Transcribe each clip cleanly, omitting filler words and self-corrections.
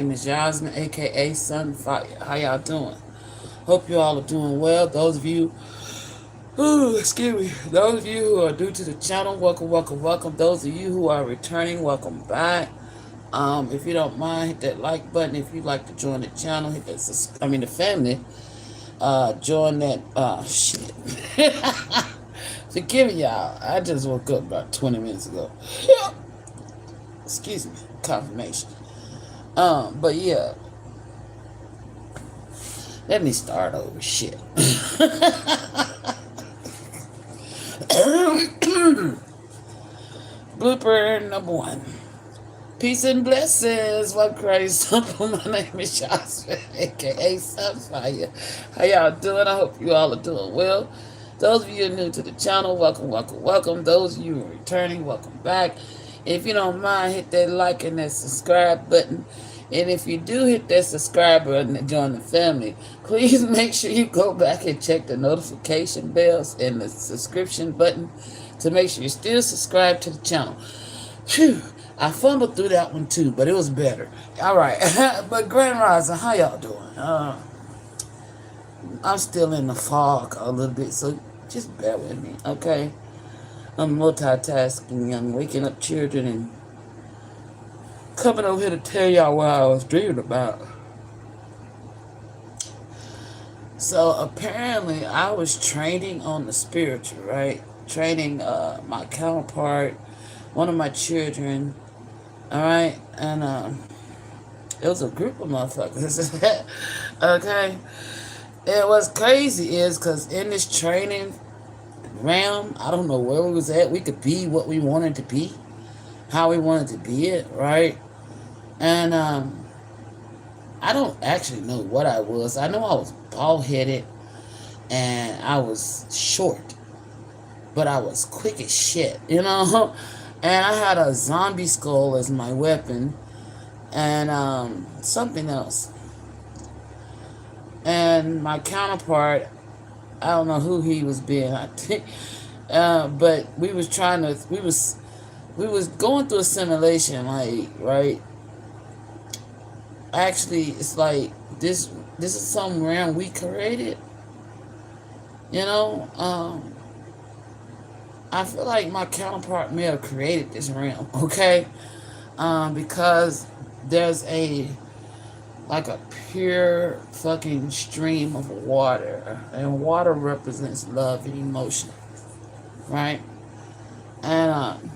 name is Yasmin, aka Sunfire. How y'all doing? Hope you all are doing well. Those of you, excuse me, those of you who are new to the channel, welcome, welcome, welcome. Those of you who are returning, welcome back. If you don't mind, hit that like button. If you'd like to join the channel, hit that the family. Join that. Shit. Forgive me, y'all. I just woke up about 20 minutes ago. Excuse me. Confirmation. But yeah, let me start over. Shit. Blooper number one. Peace and blessings. What Christ. My name is Joshua, aka Sunfire. How y'all doing? I hope you all are doing well. Those of you who are new to the channel, welcome, welcome, welcome. Those of you who are returning, welcome back. If you don't mind, hit that like and that subscribe button. And if you do hit that subscribe button and join the family, please make sure you go back and check the notification bells and the subscription button to make sure you're still subscribed to the channel. Phew, I fumbled through that one too, but it was better. All right, but Grand Rising, how y'all doing? I'm still in the fog a little bit, so just bear with me, okay? I'm multitasking. I'm waking up children and coming over here to tell y'all what I was dreaming about. So apparently I was training on the spiritual, right? Training my counterpart, one of my children, all right? And it was a group of motherfuckers, okay? And what's crazy is because in this training realm, I don't know where we was at. We could be what we wanted to be, how we wanted to be it, right? And I don't actually know what I was. I know I was bald-headed and I was short, but I was quick as shit, you know? And I had a zombie skull as my weapon and something else. And my counterpart, I don't know who he was being, I think, but we was going through a simulation, like, right? Actually, it's like this is some realm we created, you know. I feel like my counterpart may have created this realm, okay? Because there's a pure fucking stream of water, and water represents love and emotion, right? And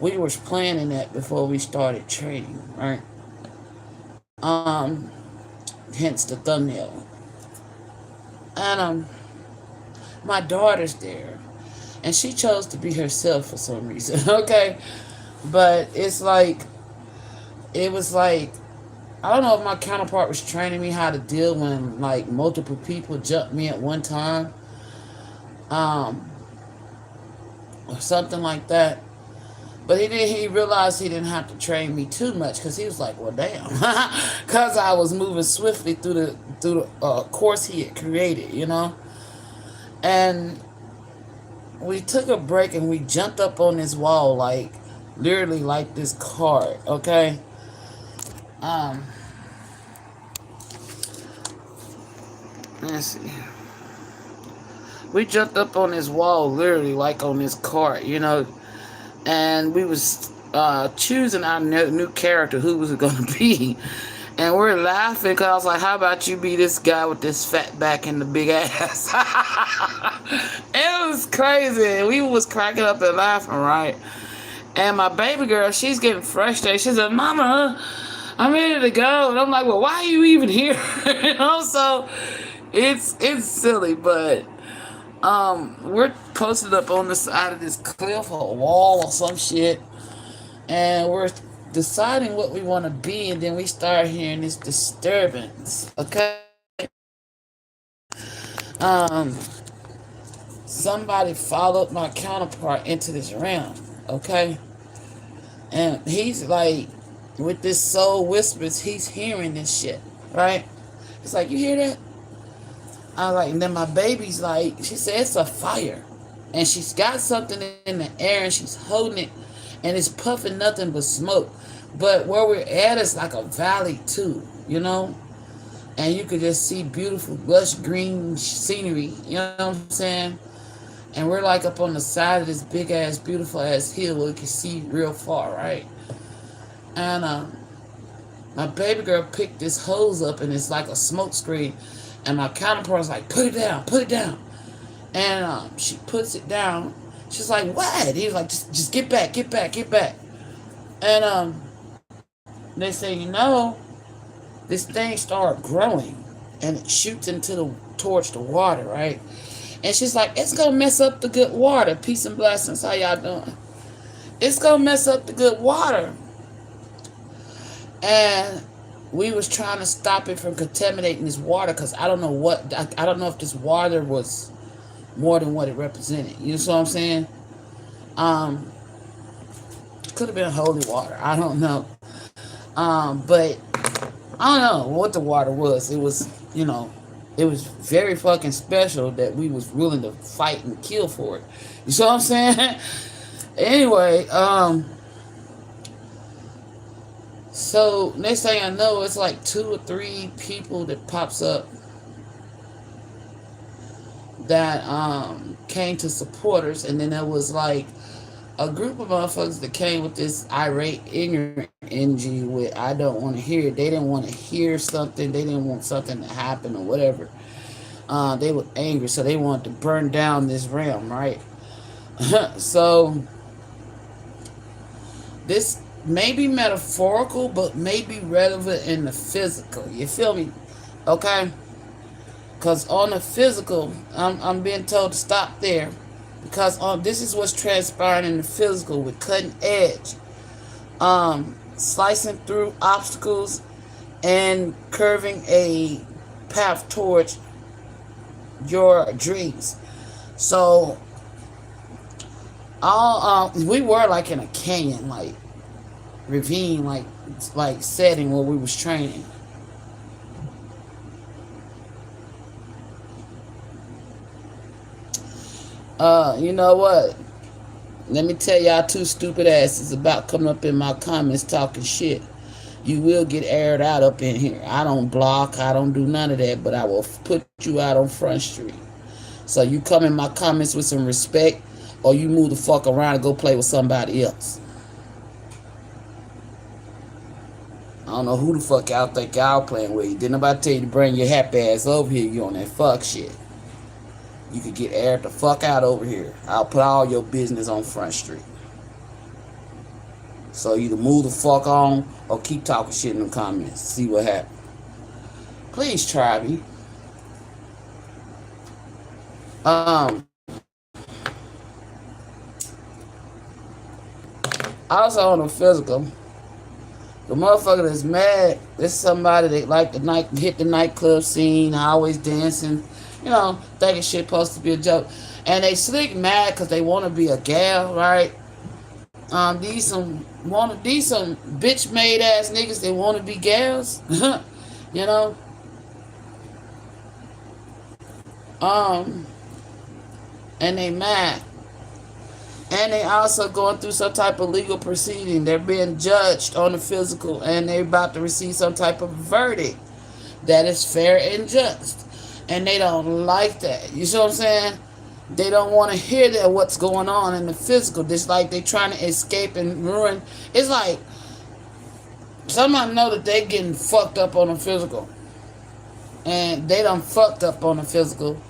we was planning that before we started training, right? Hence the thumbnail. And my daughter's there, and she chose to be herself for some reason, okay? But it was like, I don't know if my counterpart was training me how to deal when like multiple people jump me at one time, or something like that. But he realized he didn't have to train me too much because he was like, well, damn, because I was moving swiftly through the course he had created, you know. And we took a break and we jumped up on this wall, like literally like this card, okay. Let's see. We jumped up on this wall, literally like on this cart, you know, and we was choosing our new character, who was it going to be, and we're laughing because I was like, how about you be this guy with this fat back and the big ass? It was crazy. We was cracking up and laughing, right? And my baby girl, she's getting frustrated. She said, Mama, I'm ready to go. And I'm like, well, why are you even here? You know, so it's silly, but we're posted up on the side of this cliff or wall or some shit, and we're deciding what we want to be, and then we start hearing this disturbance, okay? Somebody followed my counterpart into this realm, okay? And he's like, with this soul whispers, he's hearing this shit, right? It's like, you hear that? I was like, and then my baby's like, she said it's a fire. And she's got something in the air and she's holding it and it's puffing nothing but smoke. But where we're at is like a valley too, you know? And you could just see beautiful, lush green scenery, you know what I'm saying? And we're like up on the side of this big ass, beautiful ass hill where you can see real far, right? And my baby girl picked this hose up and it's like a smoke screen. And my counterpart's like, put it down, put it down. And she puts it down. She's like, what? He's like, just get back, get back, get back. And they say, this thing started growing and it shoots towards the water, right? And she's like, it's gonna mess up the good water. Peace and blessings. How y'all doing? It's gonna mess up the good water. And we was trying to stop it from contaminating this water because I don't know if this water was more than what it represented. You know what I'm saying? Could have been holy water. I don't know. But I don't know what the water was. It was, it was very fucking special that we was willing to fight and kill for it. You see what I'm saying? Anyway, so next thing I know, it's like 2 or 3 people that pops up that came to support us, and then there was like a group of motherfuckers that came with this irate, ignorant energy with I don't want to hear it. They didn't want to hear something. They didn't want something to happen or whatever. They were angry, so they wanted to burn down this realm, right? So this may be metaphorical, but may be relevant in the physical. You feel me? Okay? Because on the physical, I'm being told to stop there. Because this is what's transpiring in the physical with cutting edge. Slicing through obstacles and curving a path towards your dreams. So, we were like in a canyon, like ravine, like setting where we was training. You know what? Let me tell y'all 2 stupid asses about coming up in my comments talking shit. You will get aired out up in here. I don't block. I don't do none of that, but I will put you out on Front Street. So you come in my comments with some respect, or you move the fuck around and go play with somebody else. I don't know who the fuck y'all think y'all playing with. Didn't nobody tell you to bring your happy ass over here. You on that fuck shit. You could get aired the fuck out over here. I'll put all your business on Front Street. So either move the fuck on or keep talking shit in the comments. See what happens. Please try me. Also on the physical, the motherfucker that's mad, this is somebody that like hit the nightclub scene, always dancing, thinking shit supposed to be a joke. And they slick mad because they want to be a gal, right? These some bitch made ass niggas that want to be gals, and they mad. And they also going through some type of legal proceeding. They're being judged on the physical, and they're about to receive some type of verdict that is fair and just. And they don't like that. You see what I'm saying? They don't want to hear that what's going on in the physical. Just like they trying to escape and ruin. It's like somebody know that they getting fucked up on the physical. And they done fucked up on the physical.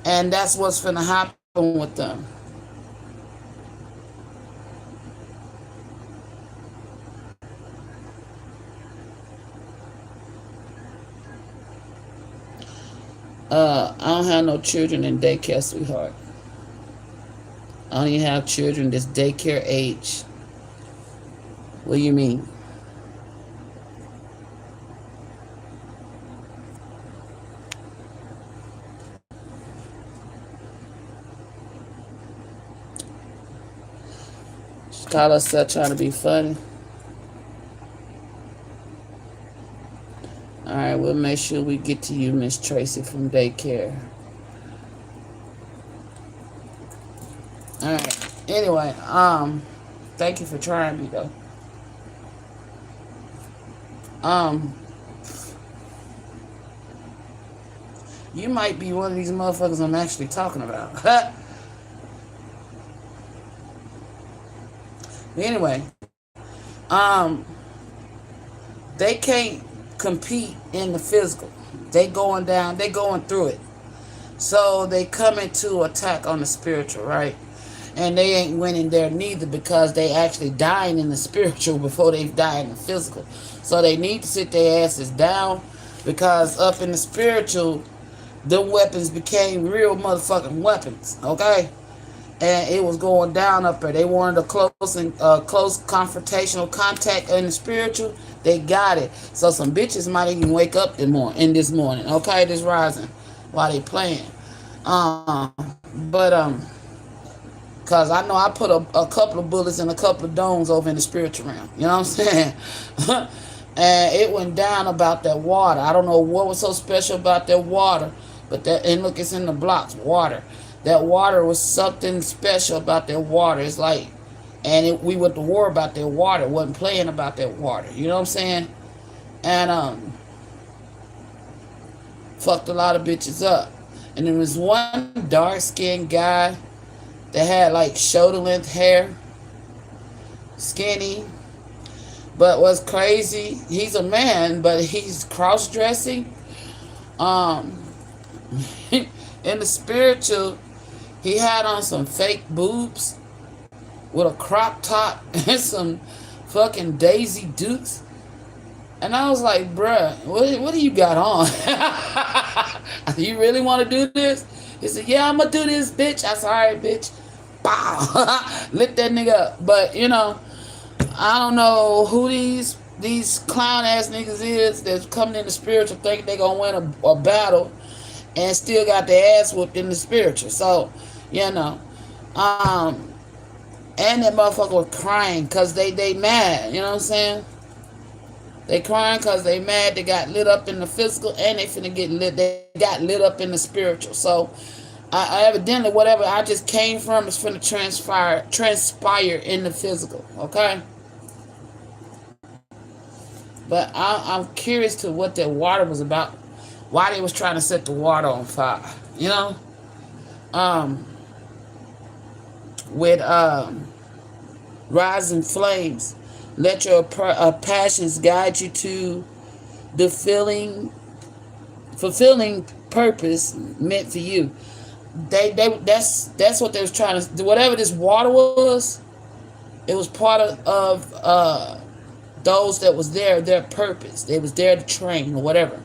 And that's what's finna happen with them. I don't have no children in daycare, sweetheart. I only have children that's daycare age. What do you mean? Skylar said trying to be funny. Alright, we'll make sure we get to you, Miss Tracy from daycare. Alright. Anyway, thank you for trying me though. Um, you might be one of these motherfuckers I'm actually talking about. Anyway, um, they can't compete in the physical. They going down. They going through it. So they come into attack on the spiritual, right? And they ain't winning there neither because they actually dying in the spiritual before they die in the physical. So they need to sit their asses down because up in the spiritual, the weapons became real motherfucking weapons, okay? And it was going down up there. They wanted a close confrontational contact in the spiritual. They got it. So some bitches might even wake up this morning, okay, this rising, while they playing. But cause I know I put a couple of bullets and a couple of domes over in the spiritual realm. You know what I'm saying? And it went down about that water. I don't know what was so special about that water, but and look, it's in the blocks. Water. That water was something special about that water. It's like, and we went to war about that water. Wasn't playing about that water. You know what I'm saying? And fucked a lot of bitches up. And there was one dark skinned guy that had like shoulder length hair, skinny. But what's crazy, he's a man, but he's cross dressing. Um, in the spiritual, he had on some fake boobs with a crop top and some fucking Daisy Dukes. And I was like, bruh, what do you got on? You really want to do this? He said, yeah, I'm going to do this, bitch. I said, all right, bitch. Bow. Lit that nigga up. But, you know, I don't know who these clown-ass niggas is that's coming in the spiritual thinking they going to win a battle and still got their ass whooped in the spiritual. So, you know, and that motherfucker was crying because they mad. You know what I'm saying? They crying because they mad. They got lit up in the physical and they finna get lit. They got lit up in the spiritual. So, I evidently, whatever I just came from is finna transpire in the physical. Okay? But I'm curious to what that water was about. Why they was trying to set the water on fire. You know? With rising flames. Let your passions guide you to the fulfilling purpose meant for you. That's what they was trying to do. Whatever this water was, it was part of those that was there, their purpose. They was there to train or whatever.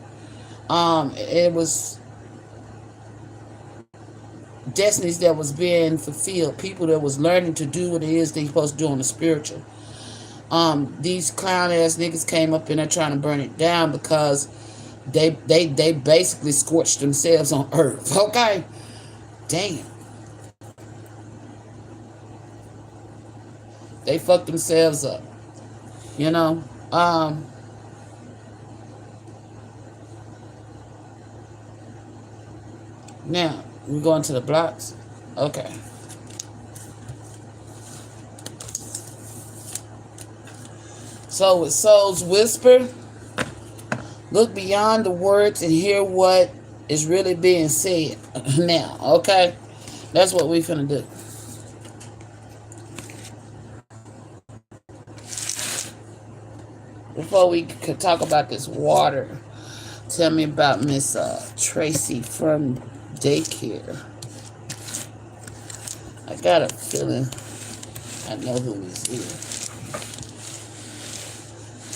It was destinies that was being fulfilled. People that was learning to do what it is they supposed to do on the spiritual. These clown ass niggas came up in there trying to burn it down because they basically scorched themselves on earth. Okay? Damn. They fucked themselves up. You know? Now, we going to the blocks? Okay. So with Soul's Whisper, look beyond the words and hear what is really being said now, okay? That's what we finna do. Before we could talk about this water, tell me about Miss Tracy from daycare. I got a feeling I know who this is.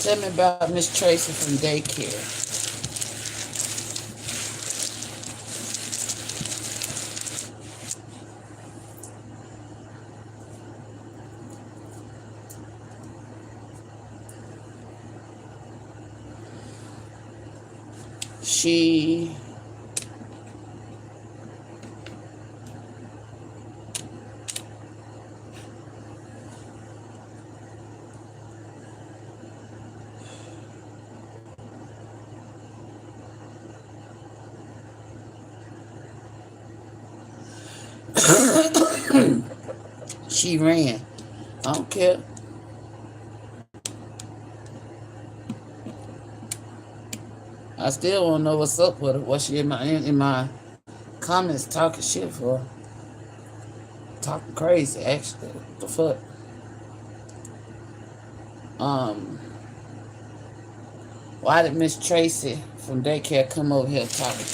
Tell me about Miss Tracy from daycare. She she ran. I don't care. I still want to know what's up with her. What she in my comments talking shit for? Talking crazy, actually. What the fuck? Why did Miss Tracy from daycare come over here talking?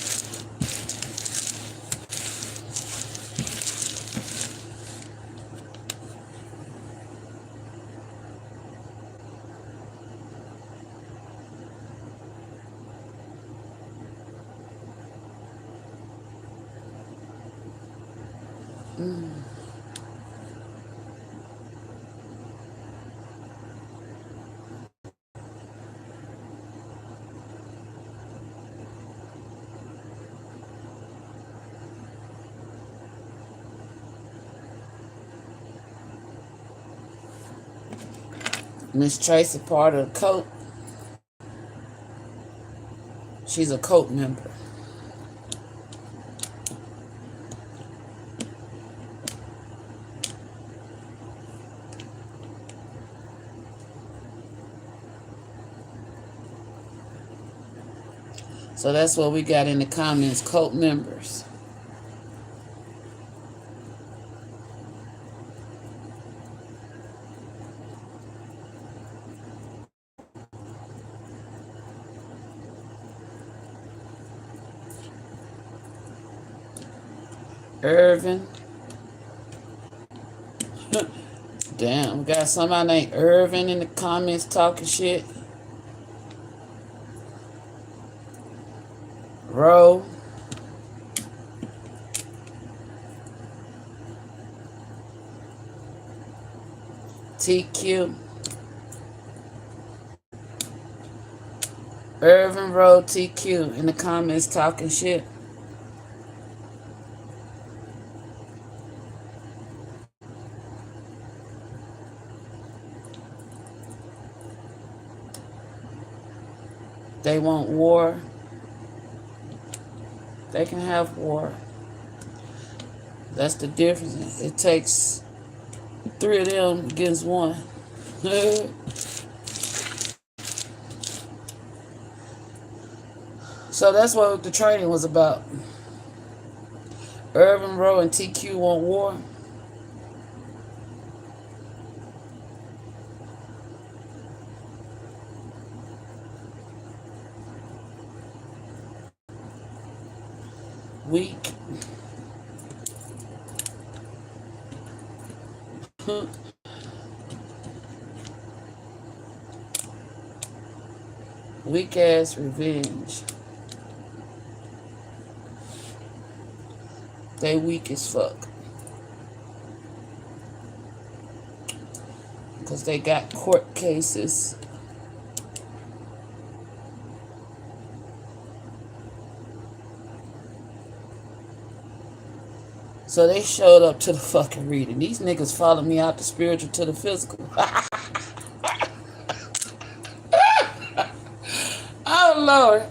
Miss Tracy part of the COAT. She's a COAT member. So that's what we got in the comments, COAT members. Irvin. Damn, we got somebody named Irvin in the comments talking shit. Roe. TQ. Irvin, Roe, TQ in the comments talking shit. They want war. They can have war. That's the difference. It takes 3 of them against 1. So that's what the training was about. Irvin, Roe, and TQ want war. Weak. Weak ass revenge. They weak as fuck. Because they got court cases. So they showed up to the fucking reading. These niggas followed me out the spiritual to the physical. Oh, Lord.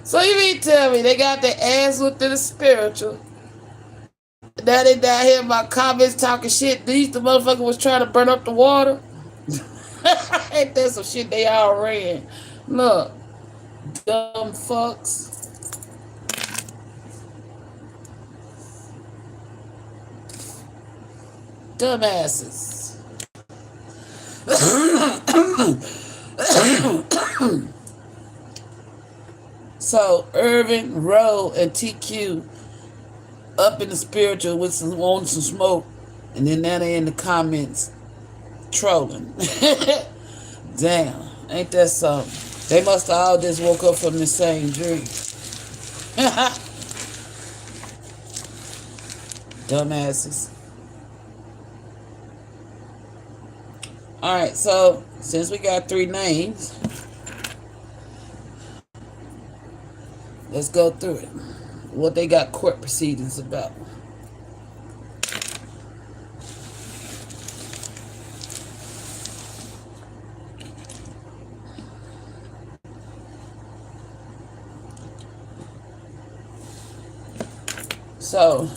So you mean tell me they got their ass whooped to the spiritual. Now they down here in my comments talking shit. These the motherfucker was trying to burn up the water. Ain't that some shit they all ran? Look. Dumb fucks. Dumbasses. So Irvin, Roe, and TQ up in the spiritual with some smoke, and then now they in the comments trolling. Damn, ain't that something? They must have all just woke up from the same dream. Dumbasses. Alright, so since we got 3 names, let's go through it. What they got court proceedings about. So,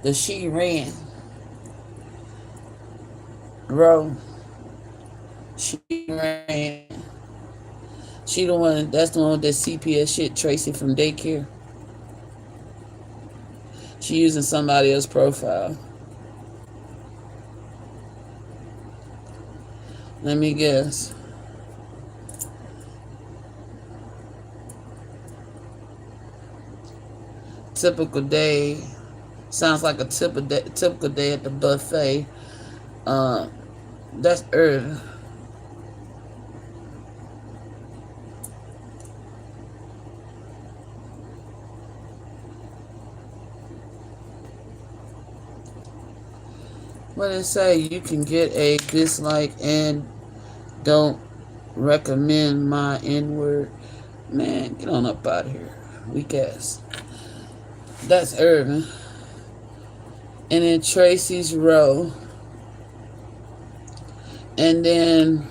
the she ran. Roe. She She the one, that's the one with that CPS shit, Tracy from daycare. She using somebody else's profile. Let me guess. Typical day. Sounds like a typical day at the buffet. That's Irvin. What it say? You can get a dislike and don't recommend my N-word. Man, get on up out of here. Weak ass. That's Irvin. And then Tracy's Row. And then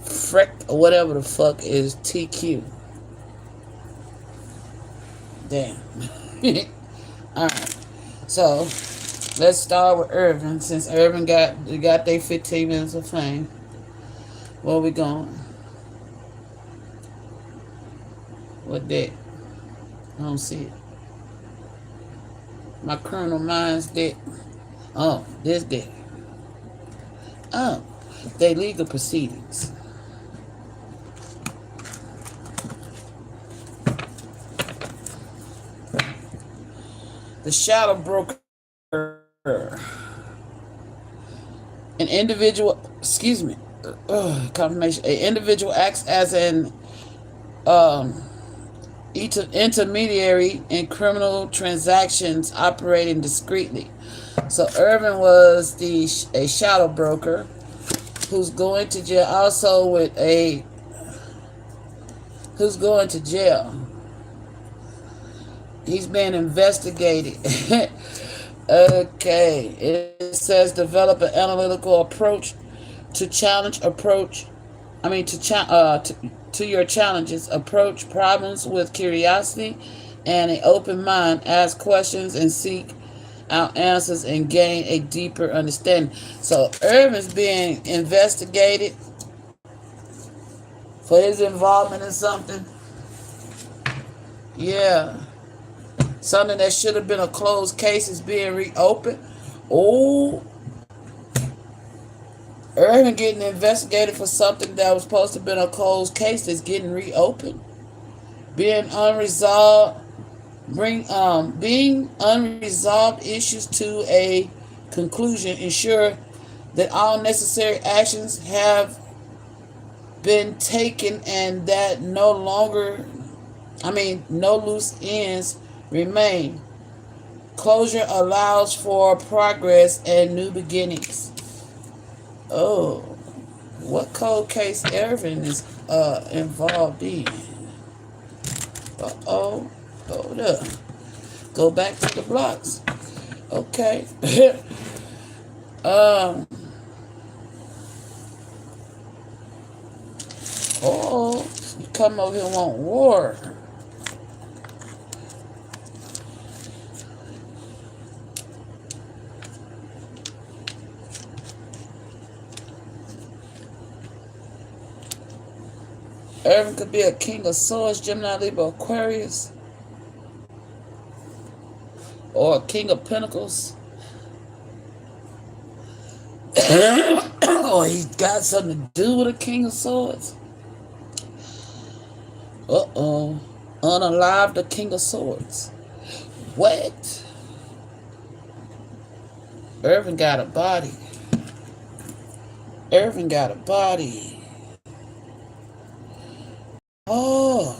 Freck, or whatever the fuck, is TQ. Damn. Alright. So, let's start with Irvin. Since Irvin got their 15 minutes of fame. Where we going? What that? I don't see it. My criminal mind's dead. Oh, this dead. Oh, they legal proceedings. The shadow broker. An individual, confirmation. An individual acts as an intermediary in criminal transactions operating discreetly. So Irvin was a shadow broker who's going to jail. Also with who's going to jail. He's being investigated. Okay, it says develop an analytical approach to to your challenges. Approach problems with curiosity and an open mind. Ask questions and seek out answers and gain a deeper understanding. So Irvin's being investigated for his involvement in something. Yeah. Something that should have been a closed case is being reopened. Oh, Irvin getting investigated for something that was supposed to have been a closed case that's getting reopened. Being unresolved, being unresolved issues to a conclusion. Ensure that all necessary actions have been taken and that no loose ends remain. Closure allows for progress and new beginnings. Oh, what cold case Irvin is involved in? Hold up. Go back to the blocks. Okay. You come over here and want war. Irvin could be a king of swords, Gemini, Libra, Aquarius, or a king of pentacles. Or he's got something to do with a king of swords. Unalive the king of swords. What? Irvin got a body. Irvin got a body. Oh.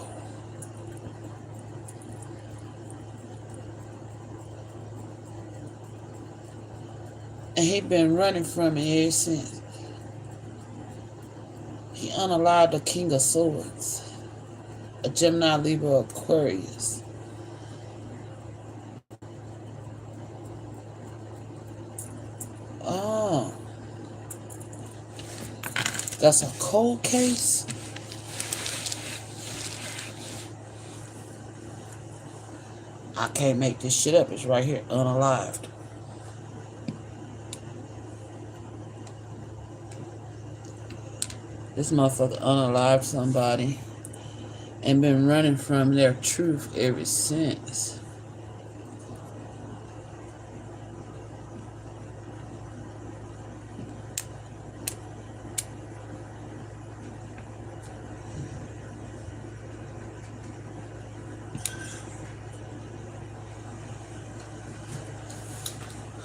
And he been running from it ever since. He unalived the king of swords. A Gemini, Libra, Aquarius. Oh. That's a cold case? I can't make this shit up. It's right here, unalived. This motherfucker unalived somebody and been running from their truth ever since.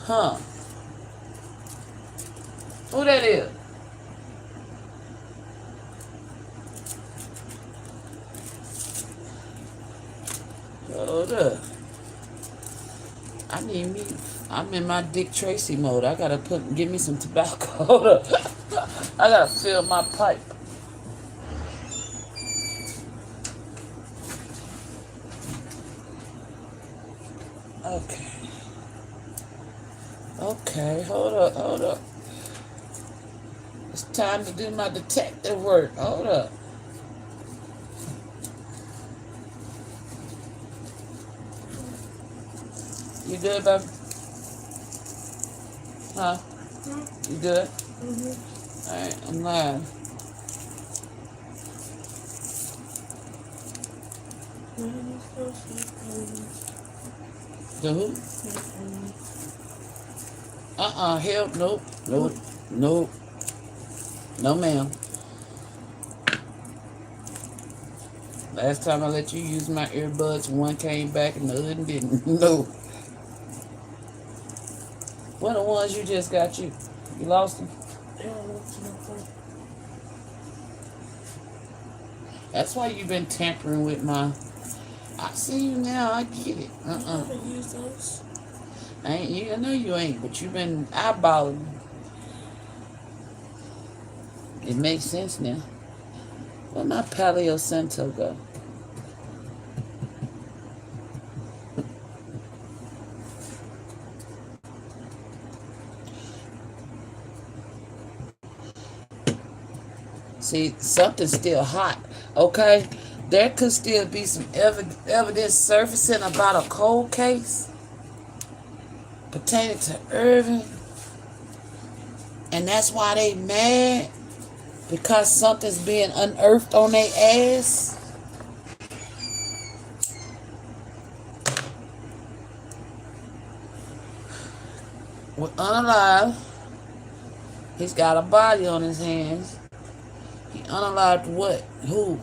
Huh. Who that is? Hold up. I need me. I'm in my Dick Tracy mode. I gotta give me some tobacco. Hold up. I gotta fill my pipe. Okay. Okay, hold up. It's time to do my detective work. Hold up. You good, baby? Huh? You good? Alright, I'm live. The who? Hell, nope. No, ma'am. Last time I let you use my earbuds, one came back and the other didn't. No. What the ones you just got you? You lost them? That's why you've been tampering with my... I see you now, I get it. I haven't used those. I know you ain't, but you've been eyeballing. It makes sense now. Where my Palo Santo go? See, something's still hot, okay? There could still be some evidence surfacing about a cold case pertaining to Irvin. And that's why they mad. Because something's being unearthed on their ass. We're unalive. He's got a body on his hands. He unalived what? Who?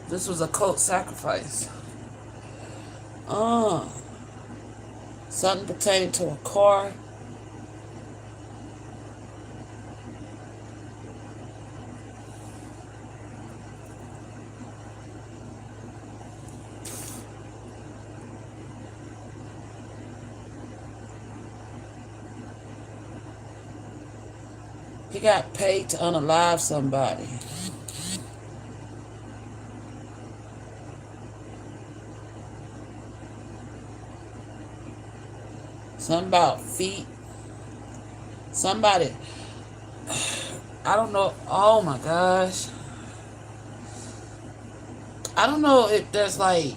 This was a cult sacrifice. Something pertaining to a car. He got paid to unalive somebody. Something about feet. Somebody. I don't know. Oh my gosh. I don't know if there's like.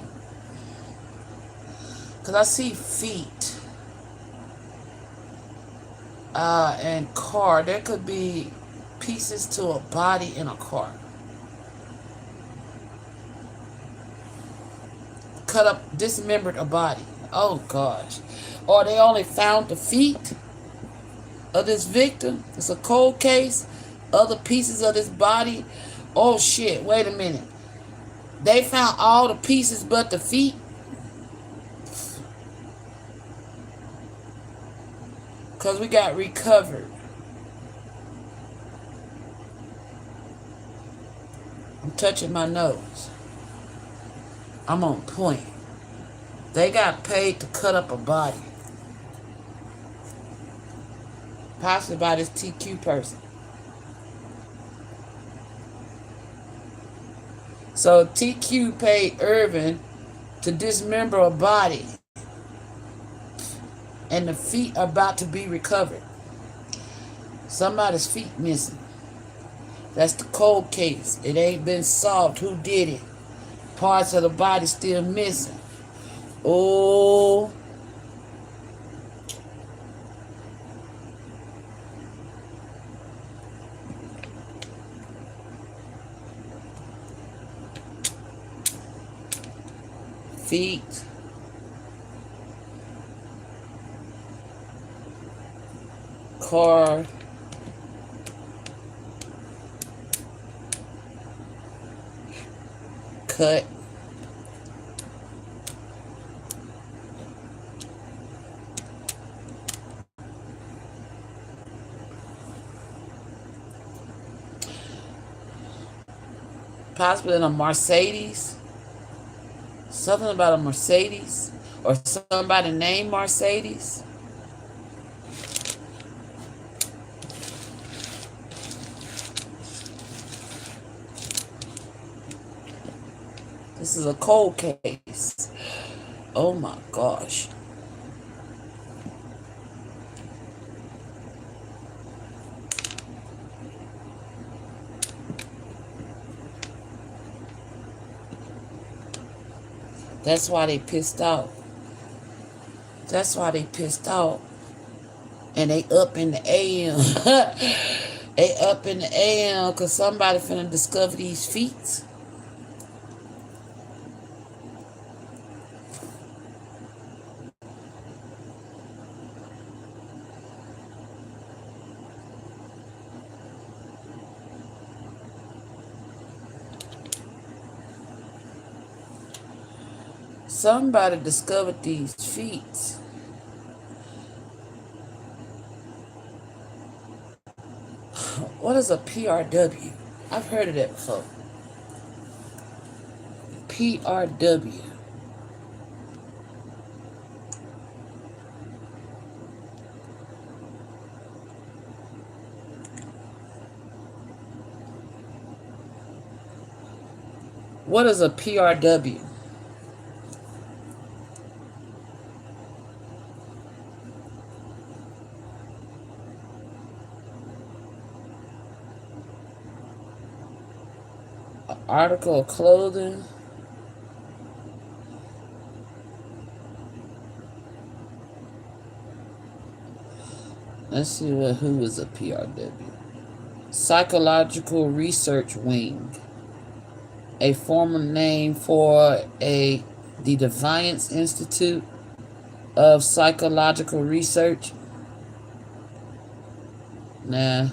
Because I see feet. And car. There could be pieces to a body in a car. Cut up, dismembered a body. Oh gosh. Or they only found the feet of this victim. It's a cold case. Other pieces of this body. Oh shit, wait a minute. They found all the pieces but the feet. Because we got recovered. I'm touching my nose. I'm on point. They got paid to cut up a body. Possibly by this TQ person. So TQ paid Irvin to dismember a body. And the feet are about to be recovered. Somebody's feet missing. That's the cold case. It ain't been solved. Who did it? Parts of the body still missing. Oh, feet, car, cut, possibly in a Mercedes. Something about a Mercedes or somebody named Mercedes. This is a cold case. Oh my gosh. That's why they pissed off. That's why they pissed off. And they up in the AM. They up in the AM because somebody finna discover these feet. Somebody discovered these feet. What is a PRW? I've heard of that before. PRW. What is a PRW? An article of clothing. Let's see who is a PRW. Psychological Research Wing. A former name for the Defiance Institute of Psychological Research. Nah.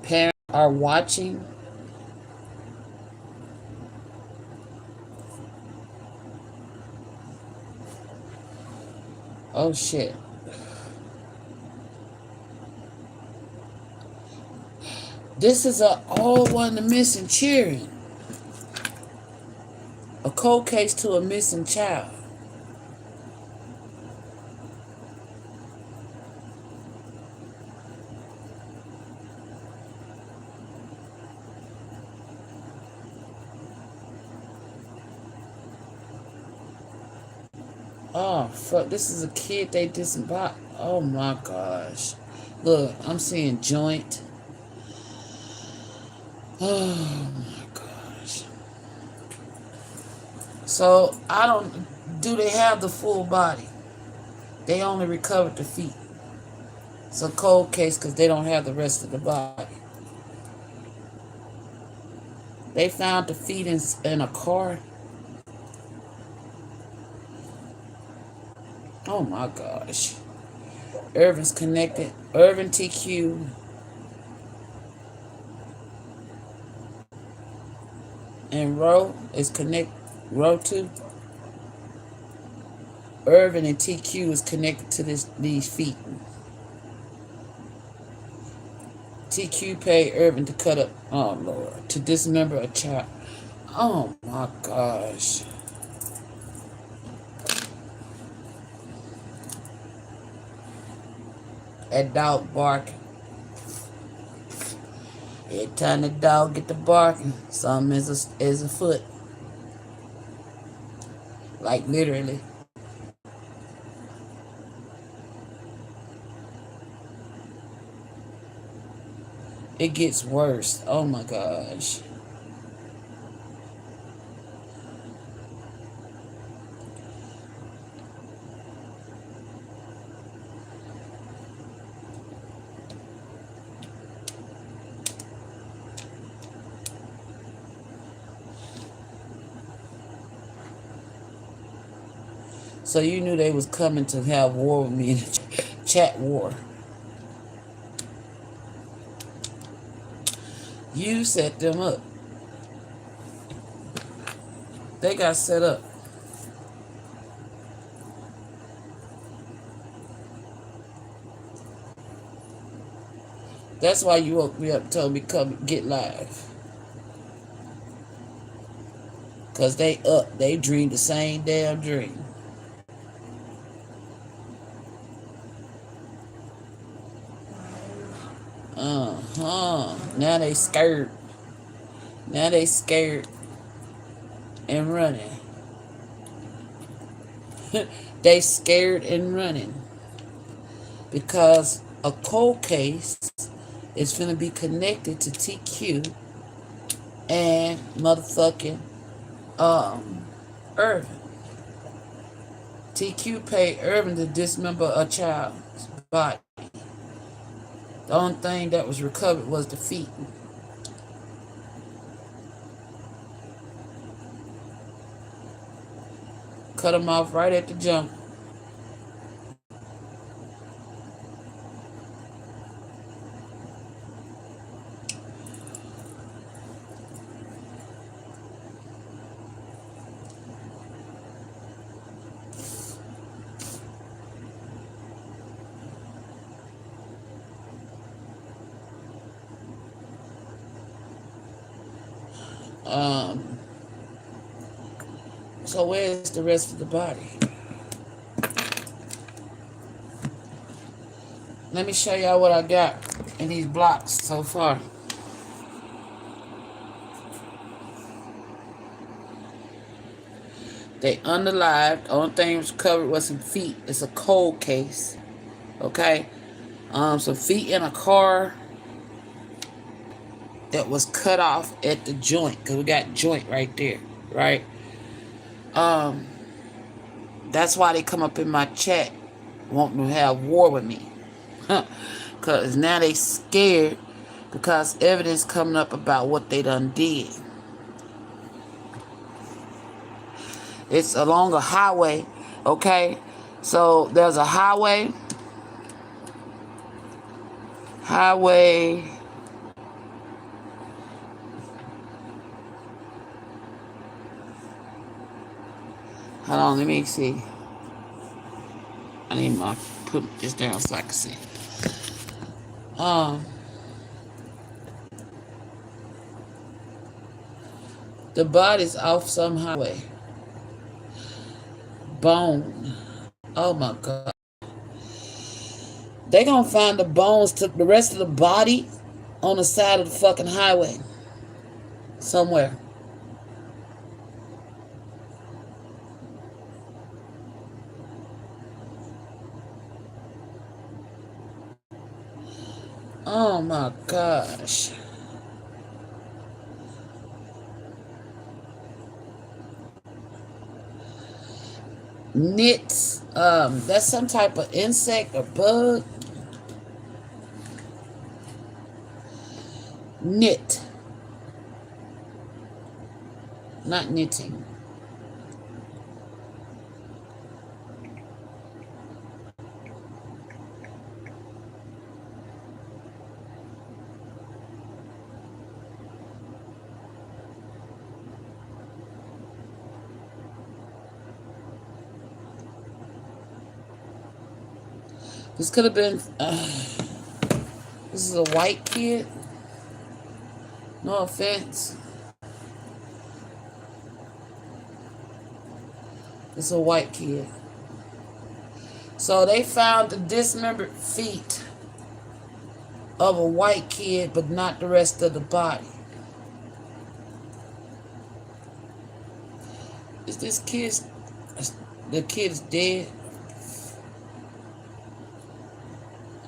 Parents are watching. Oh shit. This is a all one the missing children. A cold case to a missing child. Oh fuck, this is a kid they disembodied. Oh my gosh. Look, I'm seeing joint. Oh my gosh. So I don't, do they have the full body? They only recovered the feet. It's a cold case because they don't have the rest of the body. They found the feet in a car. Oh my gosh. Irvin's connected. Irvin TQ. And Roe is connected. Roe 2. Irvin and TQ is connected to these feet. TQ paid Irvin to cut up. Oh Lord. To dismember a child. Oh my gosh. That dog barking. Every time the dog get to barking, something is afoot. Like literally. It gets worse. Oh my gosh. So you knew they was coming to have war with me in the chat war. You set them up. They got set up. That's why you woke me up and told me come get live. Because they up. They dreamed the same damn dream. Now they scared. Now they scared and running. They scared and running. Because a cold case is going to be connected to TQ and motherfucking Irvin. TQ paid Irvin to dismember a child's body. The only thing that was recovered was the feet. Cut them off right at the jump. So where's the rest of the body? Let me show y'all what I got in these blocks so far. They underlived. The only thing was covered was some feet. It's a cold case. Okay? Some feet in a car that was cut off at the joint. Because we got joint right there. Right? That's why they come up in my chat wanting to have war with me. Because now they scared because evidence coming up about what they done did. It's along a highway, okay? So there's a highway. Hold on, let me see. I need my put this down so I can see. The body's off some highway. Bone. Oh my God. They gonna find the bones to the rest of the body on the side of the fucking highway. Somewhere. Oh my gosh. Nits. That's some type of insect or bug. Knit. Not knitting. This could have been, this is a white kid. No offense. It's a white kid. So they found the dismembered feet of a white kid, but not the rest of the body. Is this kid, the kid is dead?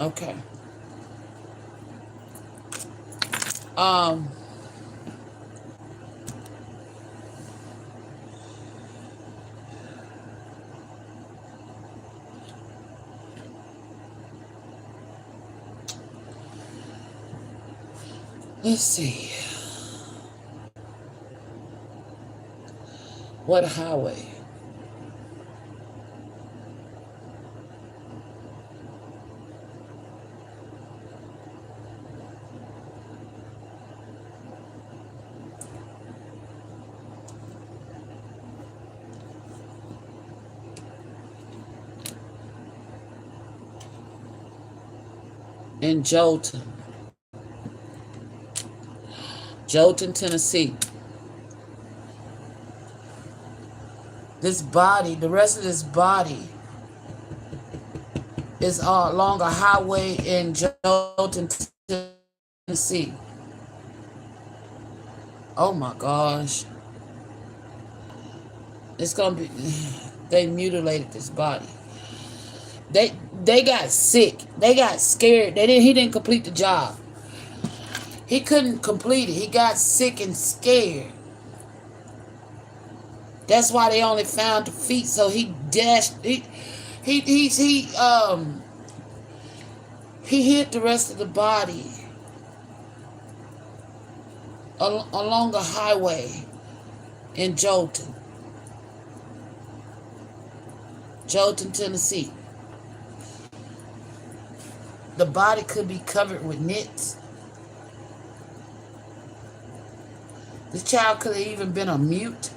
Okay. Let's see. What highway? in Jolton, Tennessee. This body, the rest of this body, is along a highway in Jolton, Tennessee. Oh my gosh. It's gonna be. They mutilated this body. They got sick. They got scared. He didn't complete the job. He couldn't complete it. He got sick and scared. That's why they only found the feet. So he dashed. He hit the rest of the body along a highway in Jolton, Tennessee. The body could be covered with nits. This child could have even been a mute,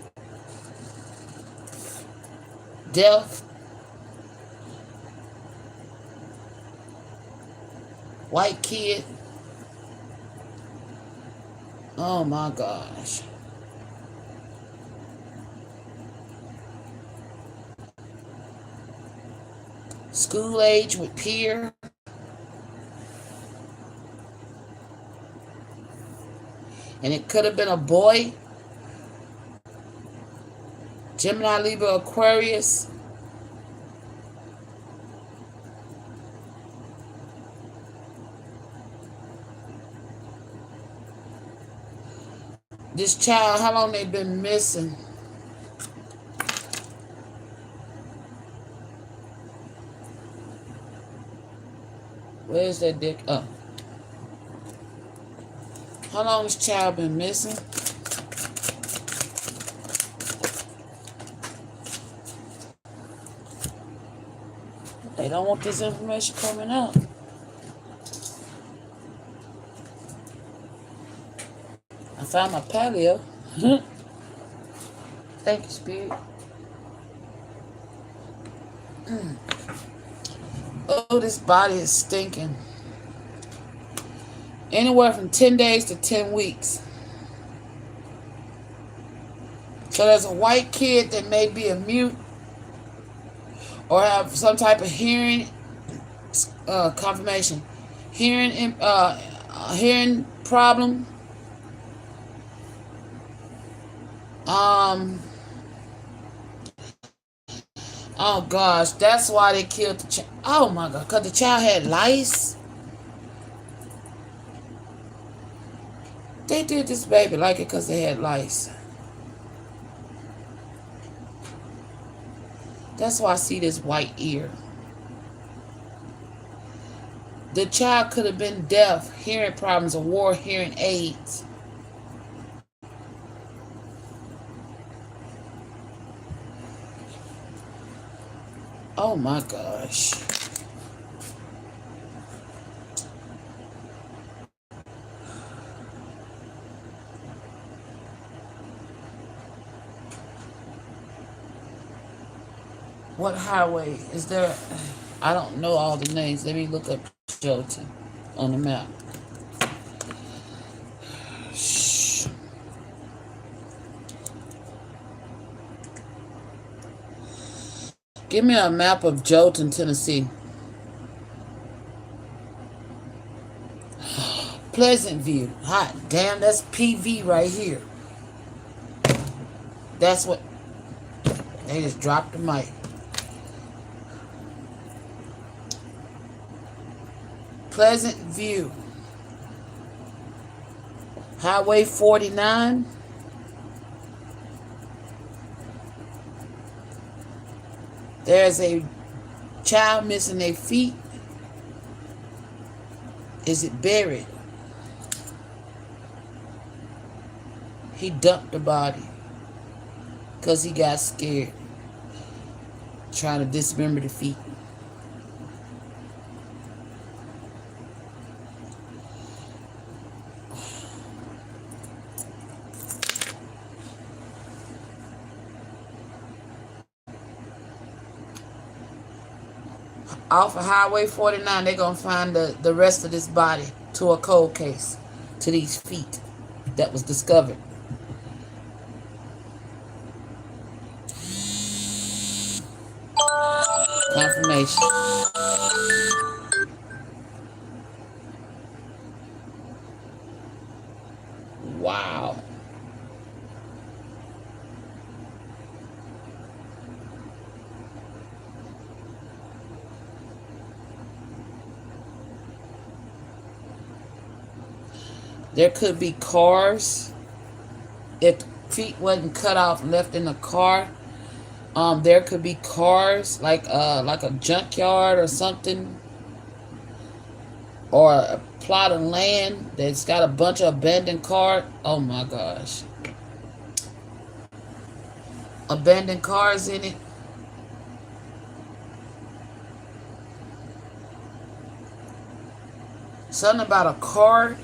deaf, white kid. Oh my gosh. School age with peer. And it could have been a boy. Gemini, Libra, Aquarius. This child, how long they been missing? Where's that dick? Oh. How long has child been missing? They don't want this information coming out. I found my paleo. Thank you, Spirit. Oh, this body is stinking. Anywhere from 10 days to 10 weeks. So there's a white kid that may be a mute or have some type of hearing confirmation. Hearing problem. Oh gosh, that's why they killed the child. Oh my God, because the child had lice. They did this baby like it because they had lice. That's why I see this white ear. The child could have been deaf, hearing problems, or wore hearing aids. Oh my gosh. What highway is there? I don't know all the names. Let me look up Jolton on the map. Shh. Give me a map of Jolton, Tennessee. Pleasant View. Hot damn, that's PV right here. That's what they just dropped the mic. Pleasant View. Highway 49. There's a child missing their feet. Is it buried? He dumped the body because he got scared. Trying to dismember the feet. Off of Highway 49, they're going to find the rest of this body to a cold case, to these feet that was discovered. Confirmation. Wow. There could be cars. If feet wasn't cut off and left in the car, there could be cars like a junkyard or something, or a plot of land that's got a bunch of abandoned cars. Oh my gosh. Abandoned cars in it. Something about a card.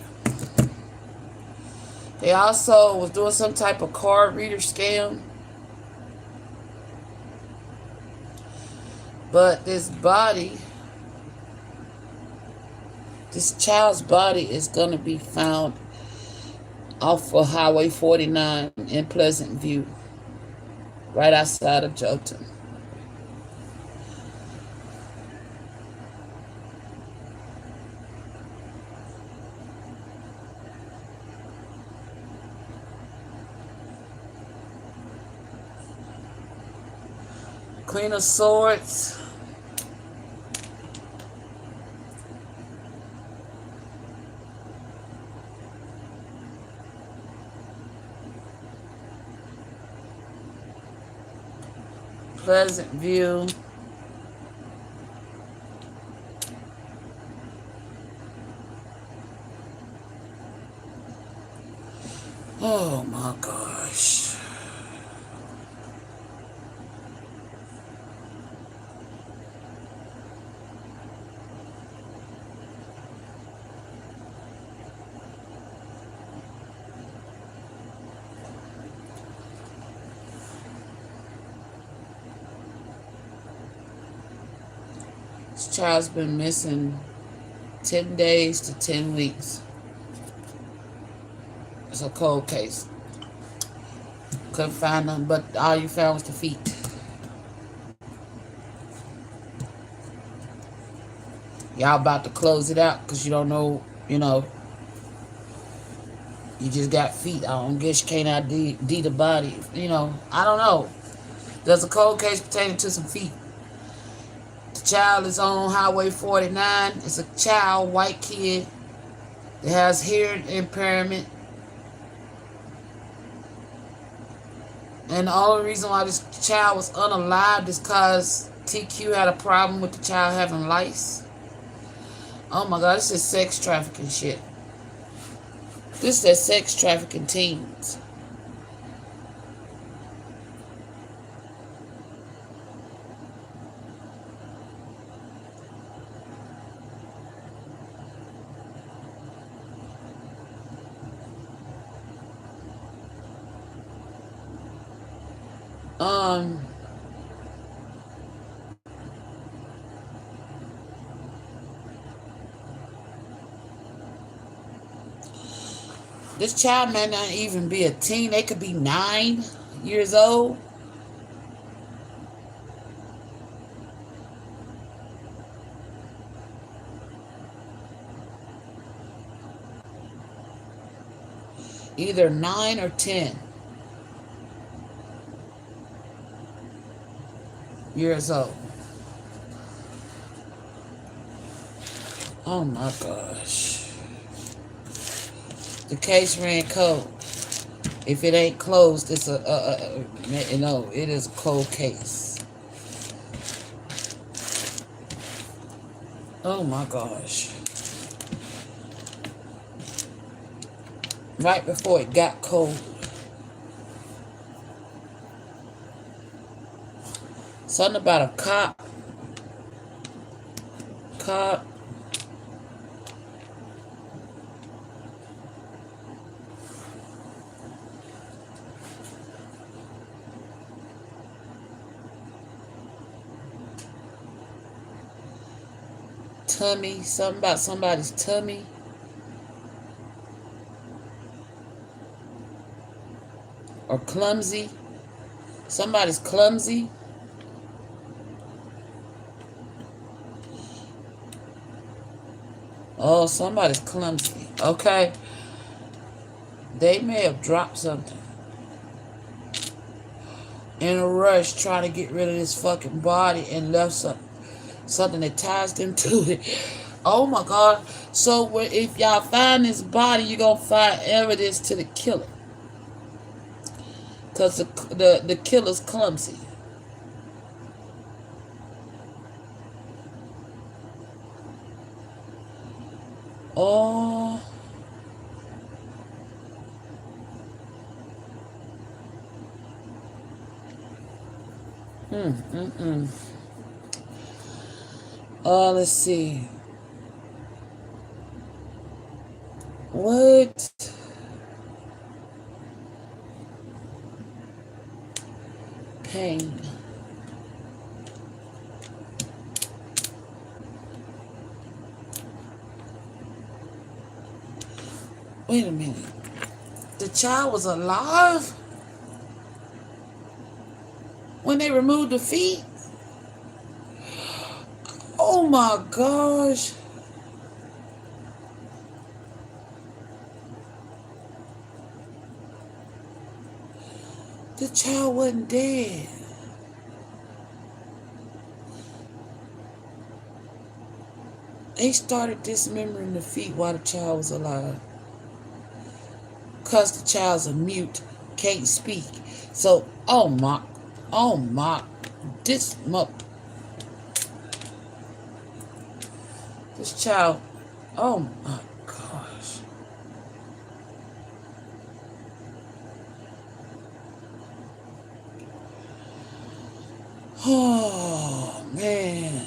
They also was doing some type of card reader scam. But this child's body is going to be found off of Highway 49 in Pleasant View, right outside of Jolton. Queen of Swords. Pleasant View. Oh my gosh. This child's been missing 10 days to 10 weeks. It's a cold case. Couldn't find them, but all you found was the feet. Y'all about to close it out because you don't know, you just got feet. I don't guess you can't ID the body. I don't know. There's a cold case pertaining to some feet. The child is on Highway 49. It's a child, white kid, that has hearing impairment. And the only reason why this child was unalived is because TQ had a problem with the child having lice. Oh my God, this is sex trafficking shit. This is sex trafficking teens. This child may not even be a teen. They could be 9 years old. Either 9 or 10 years old. Oh my gosh. The case ran cold. If it ain't closed, it's it is a cold case. Oh my gosh. Right before it got cold. Something about a cop. tummy. Something about somebody's tummy. Or clumsy. Somebody's clumsy. Oh, somebody's clumsy. Okay. They may have dropped something in a rush trying to get rid of this fucking body and left something that ties them to it. Oh my God. So if y'all find this body, you're going to find evidence to the killer. Because the killer's clumsy. Oh. Let's see. What? Pain. Wait a minute. The child was alive when they removed the feet? Oh my gosh. The child wasn't dead. They started dismembering the feet while the child was alive. Because the child's a mute, can't speak. So, oh my, this child, oh my gosh. Oh man.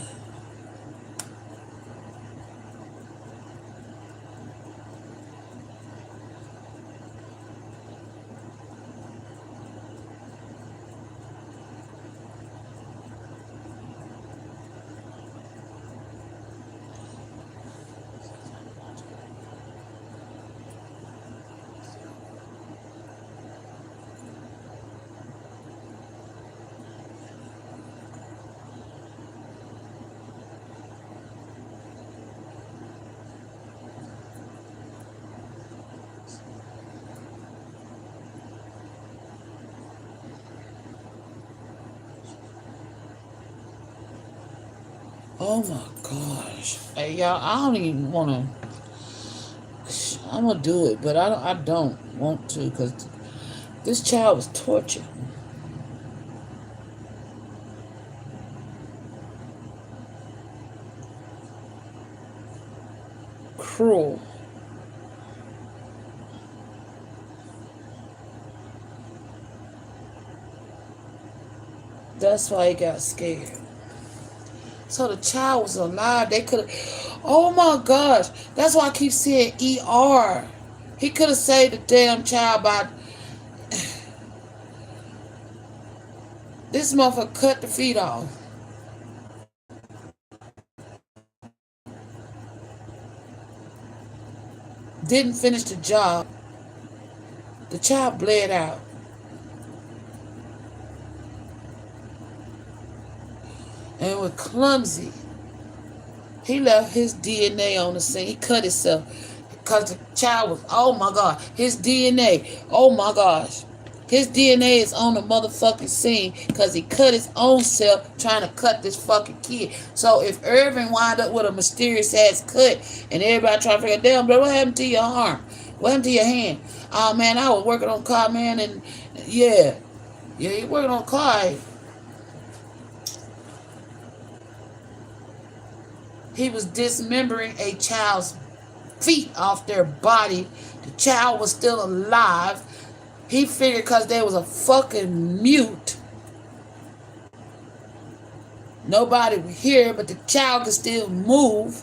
Oh my gosh. Hey, y'all, I don't even want to. I'm going to do it, but I don't want to because this child was tortured. Cruel. That's why he got scared. So the child was alive. They could have. Oh my gosh. That's why I keep saying ER. He could have saved the damn child by. This motherfucker cut the feet off. Didn't finish the job. The child bled out. And was clumsy. He left his DNA on the scene. He cut himself because the child was, oh my God, his DNA, oh my gosh. His DNA is on the motherfucking scene because he cut his own self trying to cut this fucking kid. So if Irvin wound up with a mysterious ass cut and everybody trying to figure out, damn, bro, what happened to your arm? What happened to your hand? Oh man, I was working on a car, man, and yeah, you working on a car. He was dismembering a child's feet off their body. The child was still alive. He figured because they was a fucking mute, nobody would hear, but the child could still move.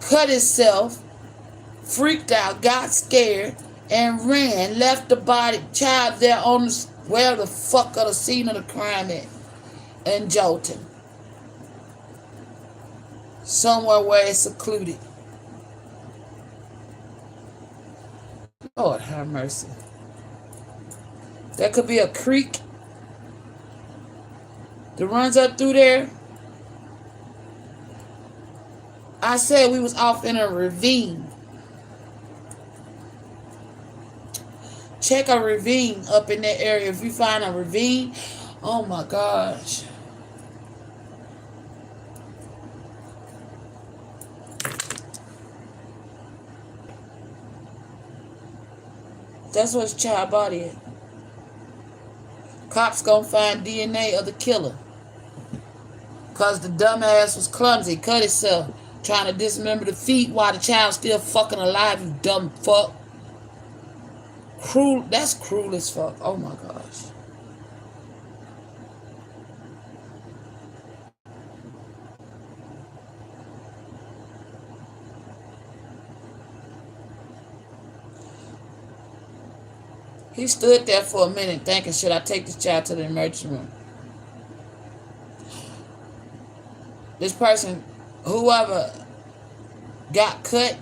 Cut himself, freaked out, got scared, and ran. Left the body, child there on the, where the fuck of the scene of the crime at, and jolted. somewhere where it's secluded. Lord have mercy. There could be a creek that runs up through there. I said we was off in a ravine. Check a ravine up in that area. If you find a ravine, oh my gosh. That's what's child body is. Cops gonna find DNA of the killer. Cause the dumbass was clumsy, cut himself, trying to dismember the feet while the child's still fucking alive, you dumb fuck. Cruel, that's cruel as fuck. Oh my gosh. He stood there for a minute thinking, should I take this child to the emergency room? This person, whoever got cut,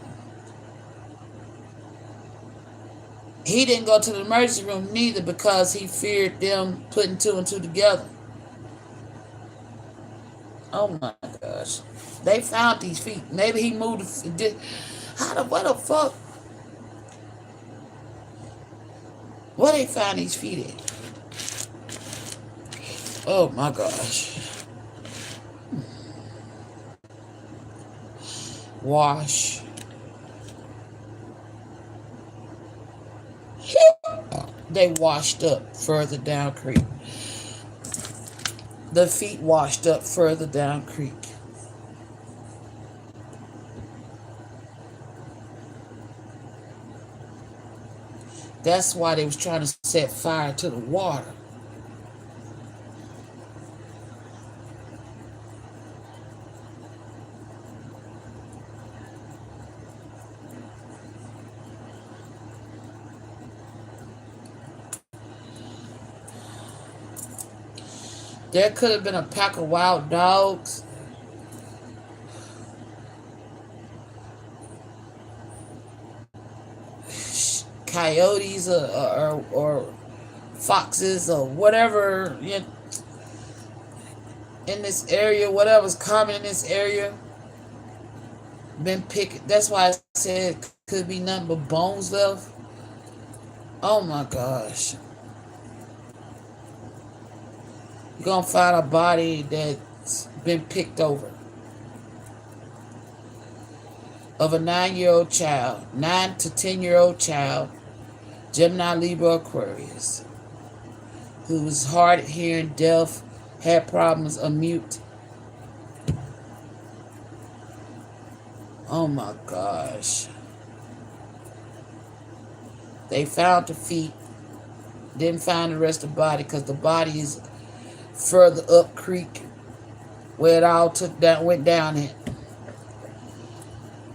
he didn't go to the emergency room neither because he feared them putting two and two together. Oh my gosh. They found these feet. Maybe he moved. What the fuck? Where they find these feet at? Oh my gosh. Wash. They washed up further down creek. The feet washed up further down creek. That's why they was trying to set fire to the water. There could have been a pack of wild dogs. Coyotes or foxes or whatever in this area, whatever's common in this area, been picked. That's why I said it could be nothing but bones left. Oh my gosh. You're going to find a body that's been picked over. Of a 9-year-old child, 9 to 10-year-old child, Gemini, Libra, Aquarius, who was hard of hearing, deaf, had problems, a mute. Oh my gosh. They found the feet, didn't find the rest of the body because the body is further up creek where it all went down in.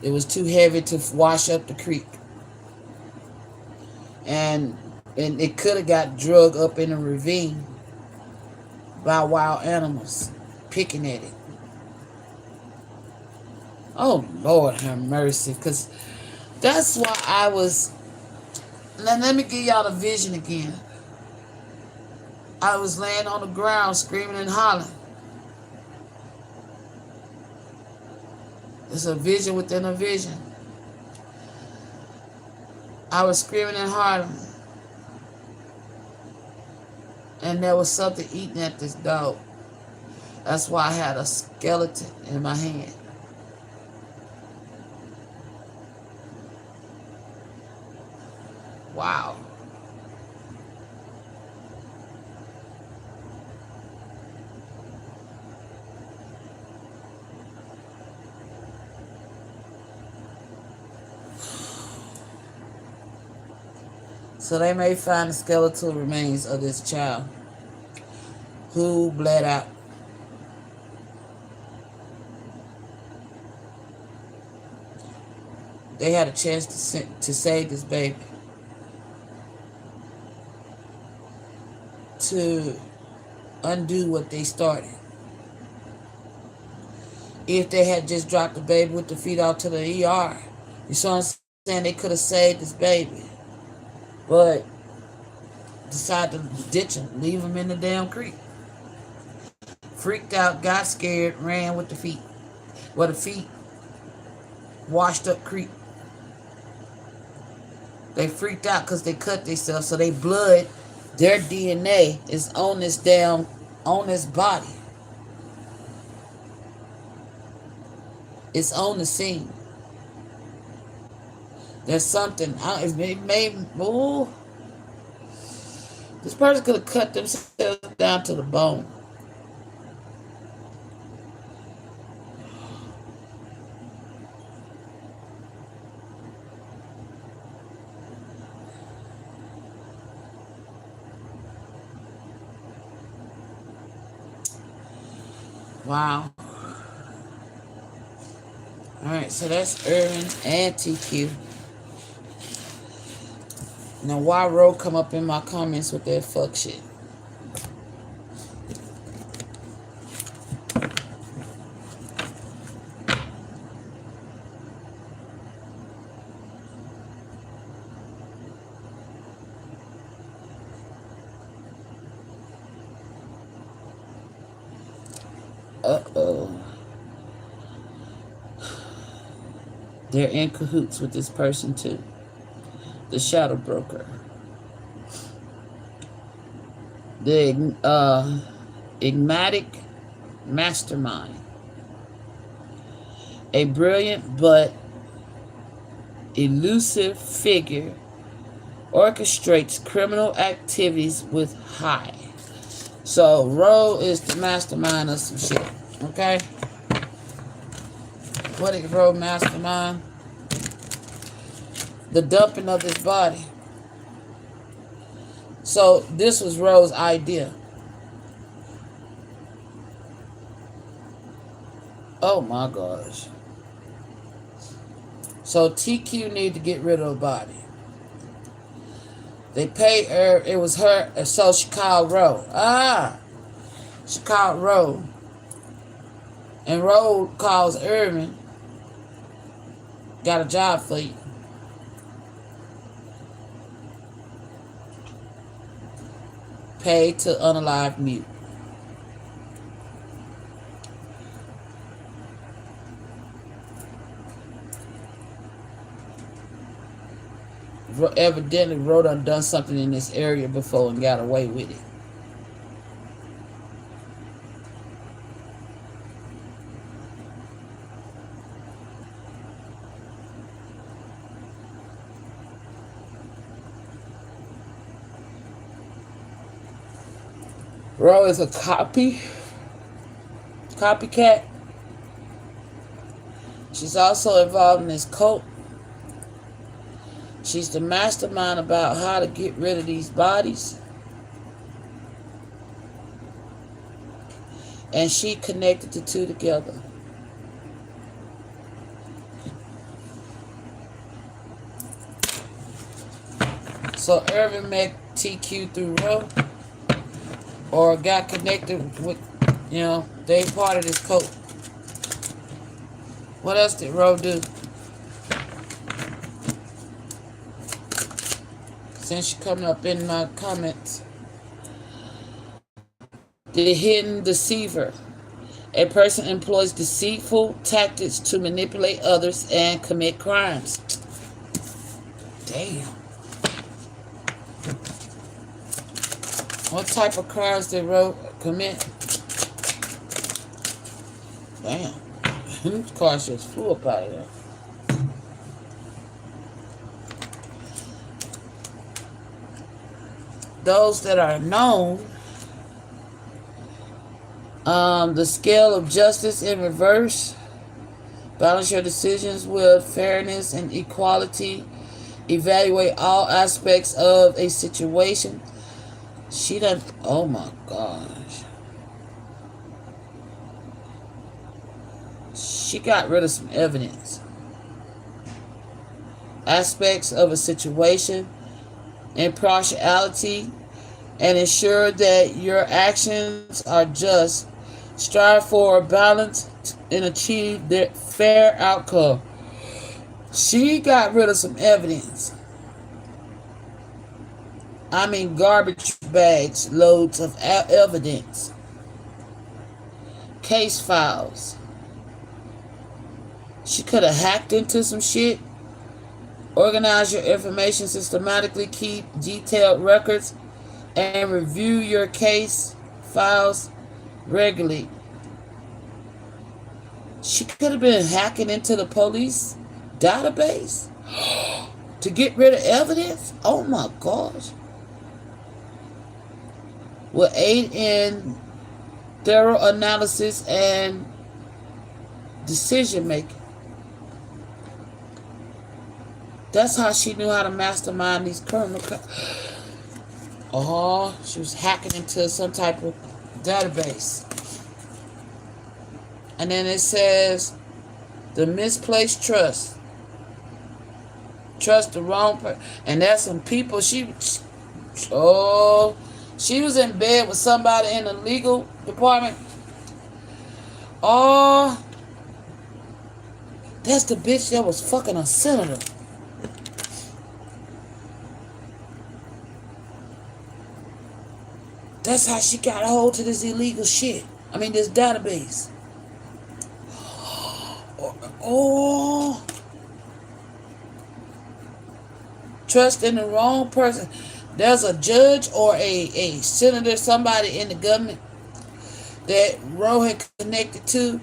It was too heavy to wash up the creek. And it could have got drug up in a ravine by wild animals picking at it. Oh, Lord have mercy. Because that's why I was... Now, let me give y'all the vision again. I was laying on the ground screaming and hollering. It's a vision within a vision. I was screaming and hollering. And there was something eating at this dog. That's why I had a skeleton in my hand. Wow. So they may find the skeletal remains of this child who bled out. They had a chance to save this baby. To undo what they started. if they had just dropped the baby with the feet out to the ER. You see what I'm saying? They could have saved this baby. But decided to ditch him, leave him in the damn creek. Freaked out, got scared, ran with the feet. Well, the feet washed up creek. They freaked out because they cut themselves, so they blood, their DNA is on this body. It's on the scene. There's something. This person could have cut themselves down to the bone. Wow. Alright, so that's Irvin and TQ. Now, why Ro come up in my comments with that fuck shit? Uh-oh. They're in cahoots with this person too. The shadow broker. The enigmatic mastermind. A brilliant but elusive figure orchestrates criminal activities with high. So Ro is the mastermind of some shit. Okay? What did Ro mastermind? The dumping of this body. So this was Ro's idea. Oh my gosh. So TQ need to get rid of the body. They paid her, it was her, so she called Ro. She called Ro. And Ro calls Irvin. Got a job for you. Paid to unalive mute. Evidently, Ro done something in this area before and got away with it. Ro is a copycat. She's also involved in this cult. She's the mastermind about how to get rid of these bodies. And she connected the two together. So Irvin met TQ through Ro. Or got connected with, they part of this cult. What else did Ro do? Since she coming up in my comments. The hidden deceiver. A person employs deceitful tactics to manipulate others and commit crimes. Damn. What type of crimes did Ro commit? Damn. This car just flew up out of there. Those that are known, the scale of justice in reverse. Balance your decisions with fairness and equality. Evaluate all aspects of a situation. She done, oh my gosh. She got rid of some evidence. Aspects of a situation, impartiality, and ensure that your actions are just. Strive for balance and achieve their fair outcome. She got rid of some evidence. I mean, garbage bags, loads of evidence, case files. She could have hacked into some shit, organize your information systematically, keep detailed records, and review your case files regularly. She could have been hacking into the police database to get rid of evidence. Oh my gosh. Will aid in thorough analysis and decision making. That's how she knew how to mastermind these criminal. Oh, she was hacking into some type of database. And then it says the misplaced trust. Trust the wrong person. And there's some people she was in bed with somebody in the legal department. Oh, that's the bitch that was fucking a senator. That's how she got a hold to this illegal shit. I mean, this database. Oh. Trust in the wrong person. There's a judge or a senator, somebody in the government that Roe had connected to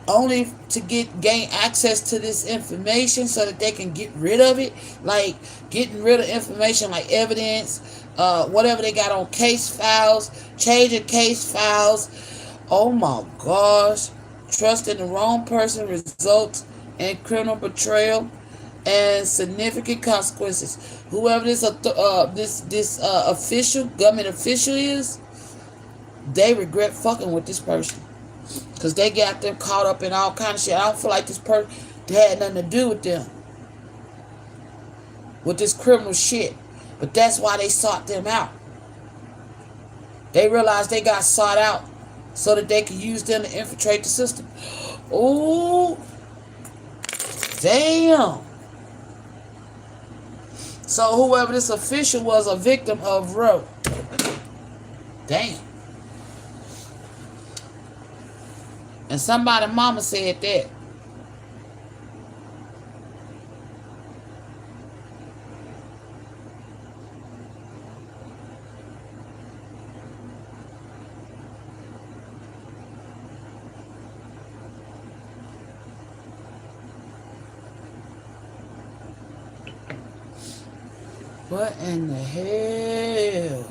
only to gain access to this information so that they can get rid of it. Like getting rid of information like evidence, whatever they got on case files, changing case files. Oh my gosh. Trust in the wrong person results in criminal betrayal and significant consequences. Whoever this official, government official is, they regret fucking with this person. Because they got them caught up in all kind of shit. I don't feel like this person had nothing to do with them. With this criminal shit. But that's why they sought them out. They realized they got sought out so that they could use them to infiltrate the system. Oh, damn. So whoever this official was a victim of Roe. Damn. And somebody mama said that. What in the hell?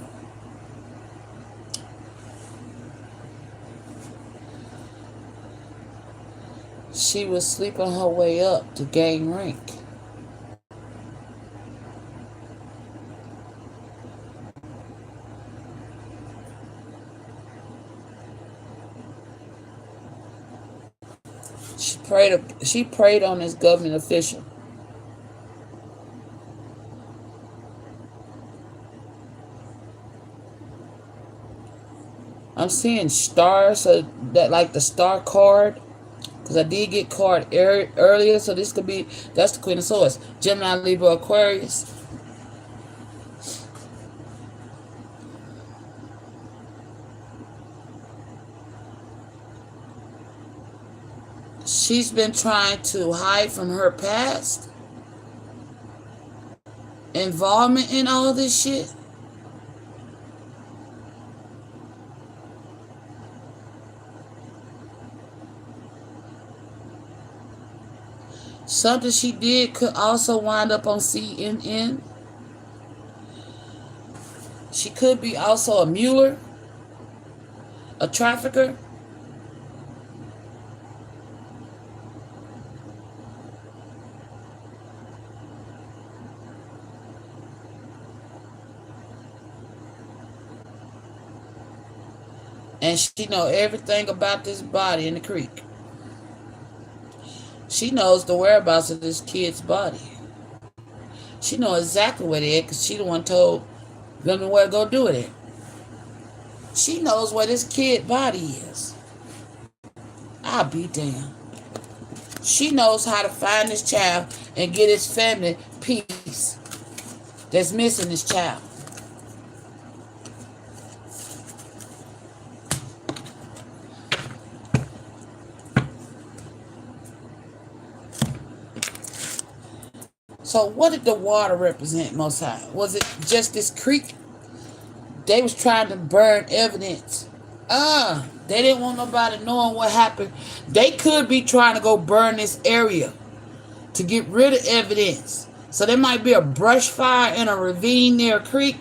She was sleeping her way up to gain rank. She preyed on this government official. I'm seeing stars, so that like the star card, because I did get card earlier, so this could be, that's the Queen of Swords. Gemini, Libra, Aquarius. She's been trying to hide from her past involvement in all this shit. Something she did could also wind up on CNN. She could be also a Mueller, a trafficker. And she knows everything about this body in the creek. She knows the whereabouts of this kid's body. She knows exactly where they at because she the one told them where to go do it at. She knows where this kid's body is. I'll be damned. She knows how to find this child and get his family peace that's missing this child. So what did the water represent, Most High? Was it just this creek? They was trying to burn evidence. They didn't want nobody knowing what happened. They could be trying to go burn this area to get rid of evidence. So there might be a brush fire in a ravine near a creek.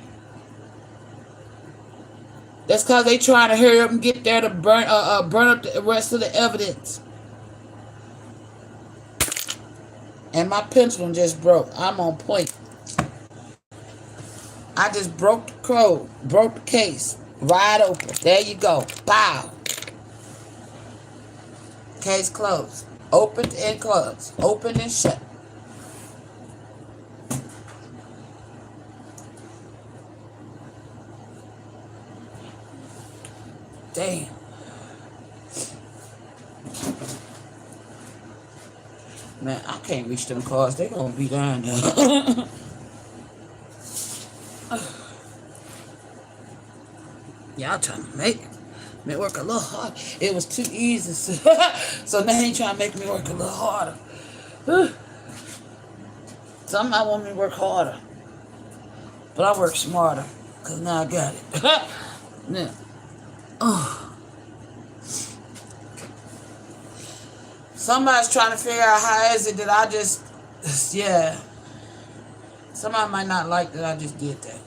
That's because they trying to hurry up and get there to burn up the rest of the evidence. And my pendulum just broke. I'm on point. I just broke the code, broke the case, wide open. There you go. Bow. Case closed. Opened and closed. Open and shut. Damn. Man, I can't reach them cars. They're going to be down there. Y'all trying to make me work a little hard. It was too easy. So now they trying to make me work a little harder. Somebody want me to work harder. But I work smarter. Because now I got it. Yeah. Somebody's trying to figure out how is it that I just, yeah. Somebody might not like that I just did that.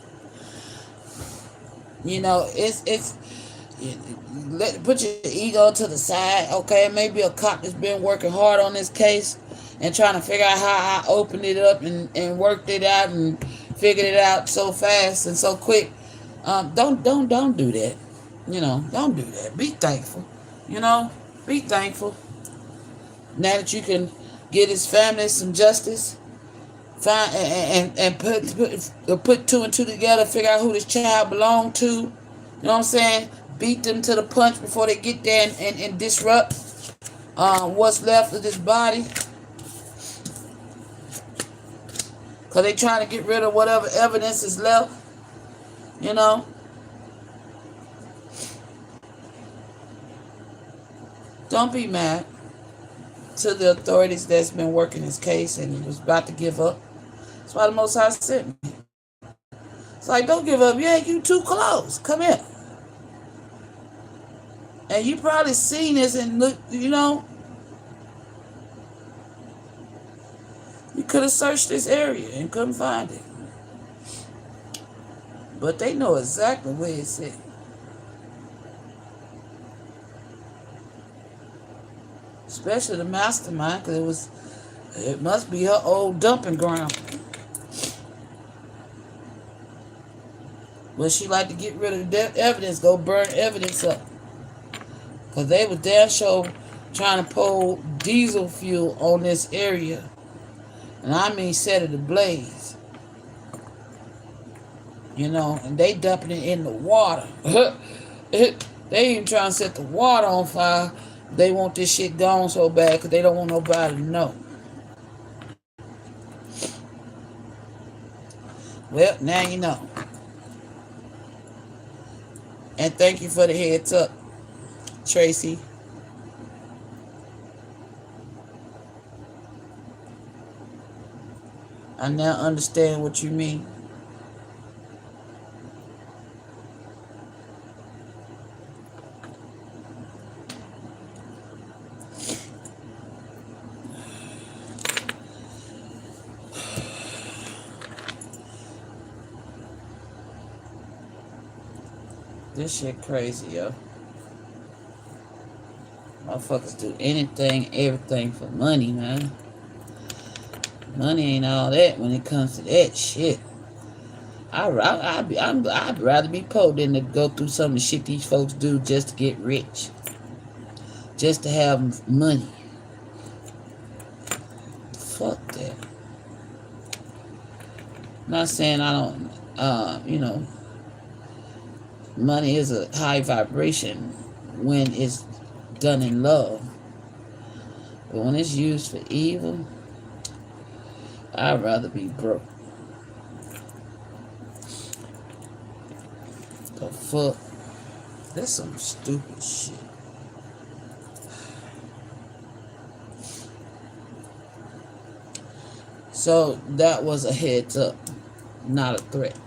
You know, put your ego to the side, okay? Maybe a cop that's been working hard on this case and trying to figure out how I opened it up and worked it out and figured it out so fast and so quick. Don't do that. You know, don't do that. Be thankful. You know, be thankful. Now that you can get his family some justice, find and put two and two together, figure out who this child belonged to. You know what I'm saying? Beat them to the punch before they get there and disrupt what's left of this body. Because they trying to get rid of whatever evidence is left. You know? Don't be mad to the authorities that's been working this case and was about to give up. That's why the Most High sent me. It's like, don't give up. Yeah, you too close. Come here. And you probably seen this and look, you know, you could have searched this area and couldn't find it. But they know exactly where it's at. Especially the mastermind, because it must be her old dumping ground. But she like to get rid of the evidence, go burn evidence up. Because they was damn sure trying to pour diesel fuel on this area. And I mean set it ablaze. You know, and they dumping it in the water. They even trying to set the water on fire. They want this shit gone so bad because they don't want nobody to know. Well, now you know. And thank you for the heads up, Tracy. I now understand what you mean. This shit crazy, yo. Motherfuckers do anything, everything for money, man. Money ain't all that when it comes to that shit. I'd rather be poor than to go through some of the shit these folks do just to get rich. Just to have money. Fuck that. I'm not saying I don't, you know, money is a high vibration when it's done in love. But when it's used for evil, I'd rather be broke. The fuck? That's some stupid shit. So that was a heads up, not a threat.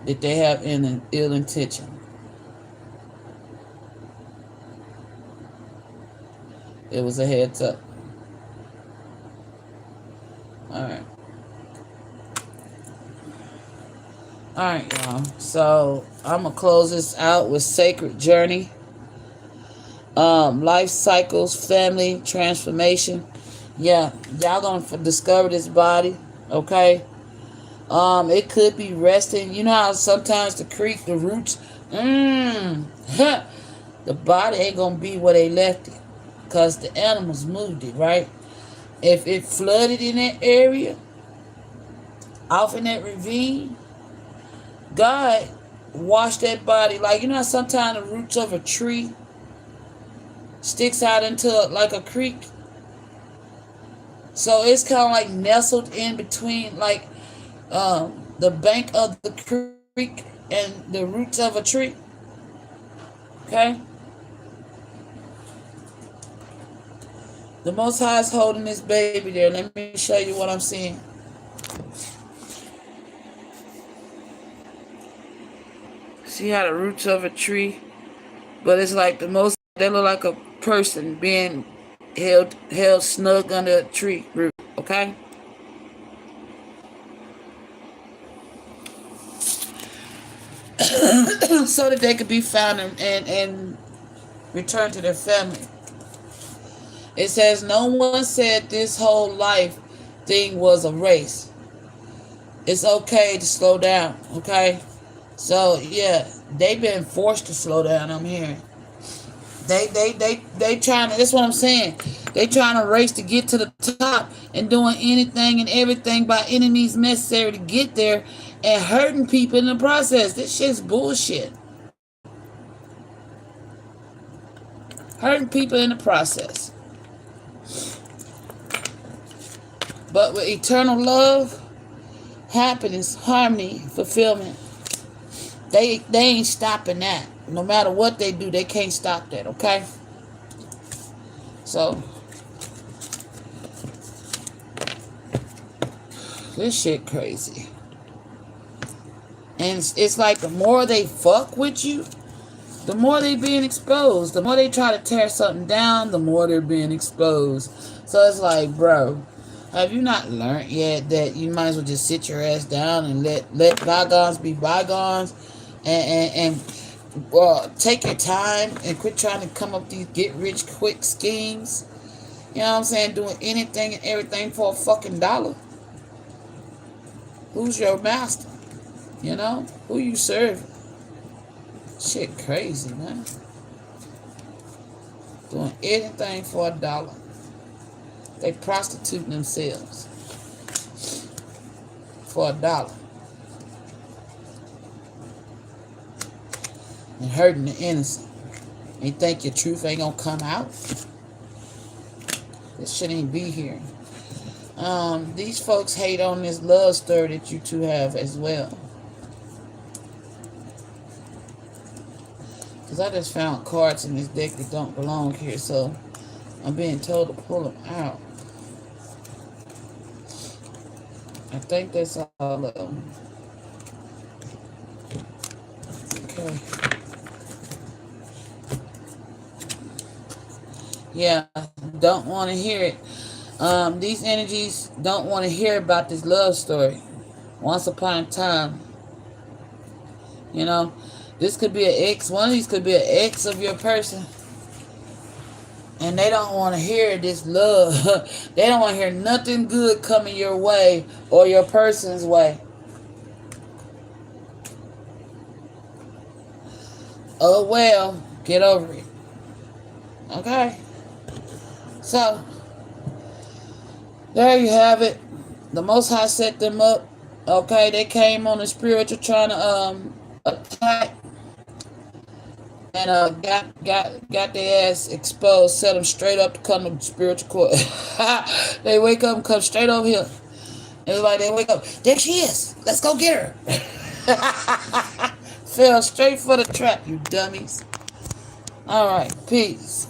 Did they have any ill intention? It was a heads up. Alright. Alright, y'all. So I'm gonna close this out with Sacred Journey. Life cycles, family transformation. Yeah, y'all gonna discover this body, okay? It could be resting. You know how sometimes the creek, the roots, the body ain't gonna be where they left it, cause the animals moved it, right? If it flooded in that area, off in that ravine, God washed that body. Like, you know how sometimes the roots of a tree sticks out into like a creek? So it's kind of like nestled in between, like the bank of the creek and the roots of a tree. Okay? The Most High is holding this baby there. Let me show you what I'm seeing. See how the roots of a tree, but it's like they look like a person being held snug under a tree root, okay? So that they could be found and return to their family. It says, no one said this whole life thing was a race. It's okay to slow down, okay? So, yeah, they've been forced to slow down, I'm hearing. They trying to, that's what I'm saying. They trying to race to get to the top and doing anything and everything by any means necessary to get there and hurting people in the process. This shit's bullshit. Hurting people in the process. But with eternal love, happiness, harmony, fulfillment, they ain't stopping that. No matter what they do, they can't stop that, okay? So, this shit crazy. And it's like the more they fuck with you, the more they being exposed. The more they try to tear something down, the more they're being exposed. So it's like, bro, have you not learned yet that you might as well just sit your ass down and let bygones be bygones and take your time and quit trying to come up with these get rich quick schemes? You know what I'm saying? Doing anything and everything for a fucking dollar. Who's your master? You know? Who you serving? Shit crazy, man. Doing anything for a dollar. They prostituting themselves for a dollar. And hurting the innocent. You think your truth ain't gonna come out? This shit ain't be here. These folks hate on this love story that you two have as well. Because I just found cards in this deck that don't belong here, so I'm being told to pull them out. I think that's all of them. Okay. Yeah, don't want to hear it. These energies don't want to hear about this love story. Once upon a time. You know, this could be an ex. One of these could be an ex of your person. And they don't want to hear this love. They don't want to hear nothing good coming your way or your person's way. Oh well, get over it. Okay? So, there you have it. The Most High set them up. Okay, they came on the spiritual trying to attack. and got their ass exposed, set them straight up to come to spiritual court. They wake up and come straight over here. Everybody, they wake up. There she is. Let's go get her. Fell straight for the trap, you dummies. All right, peace.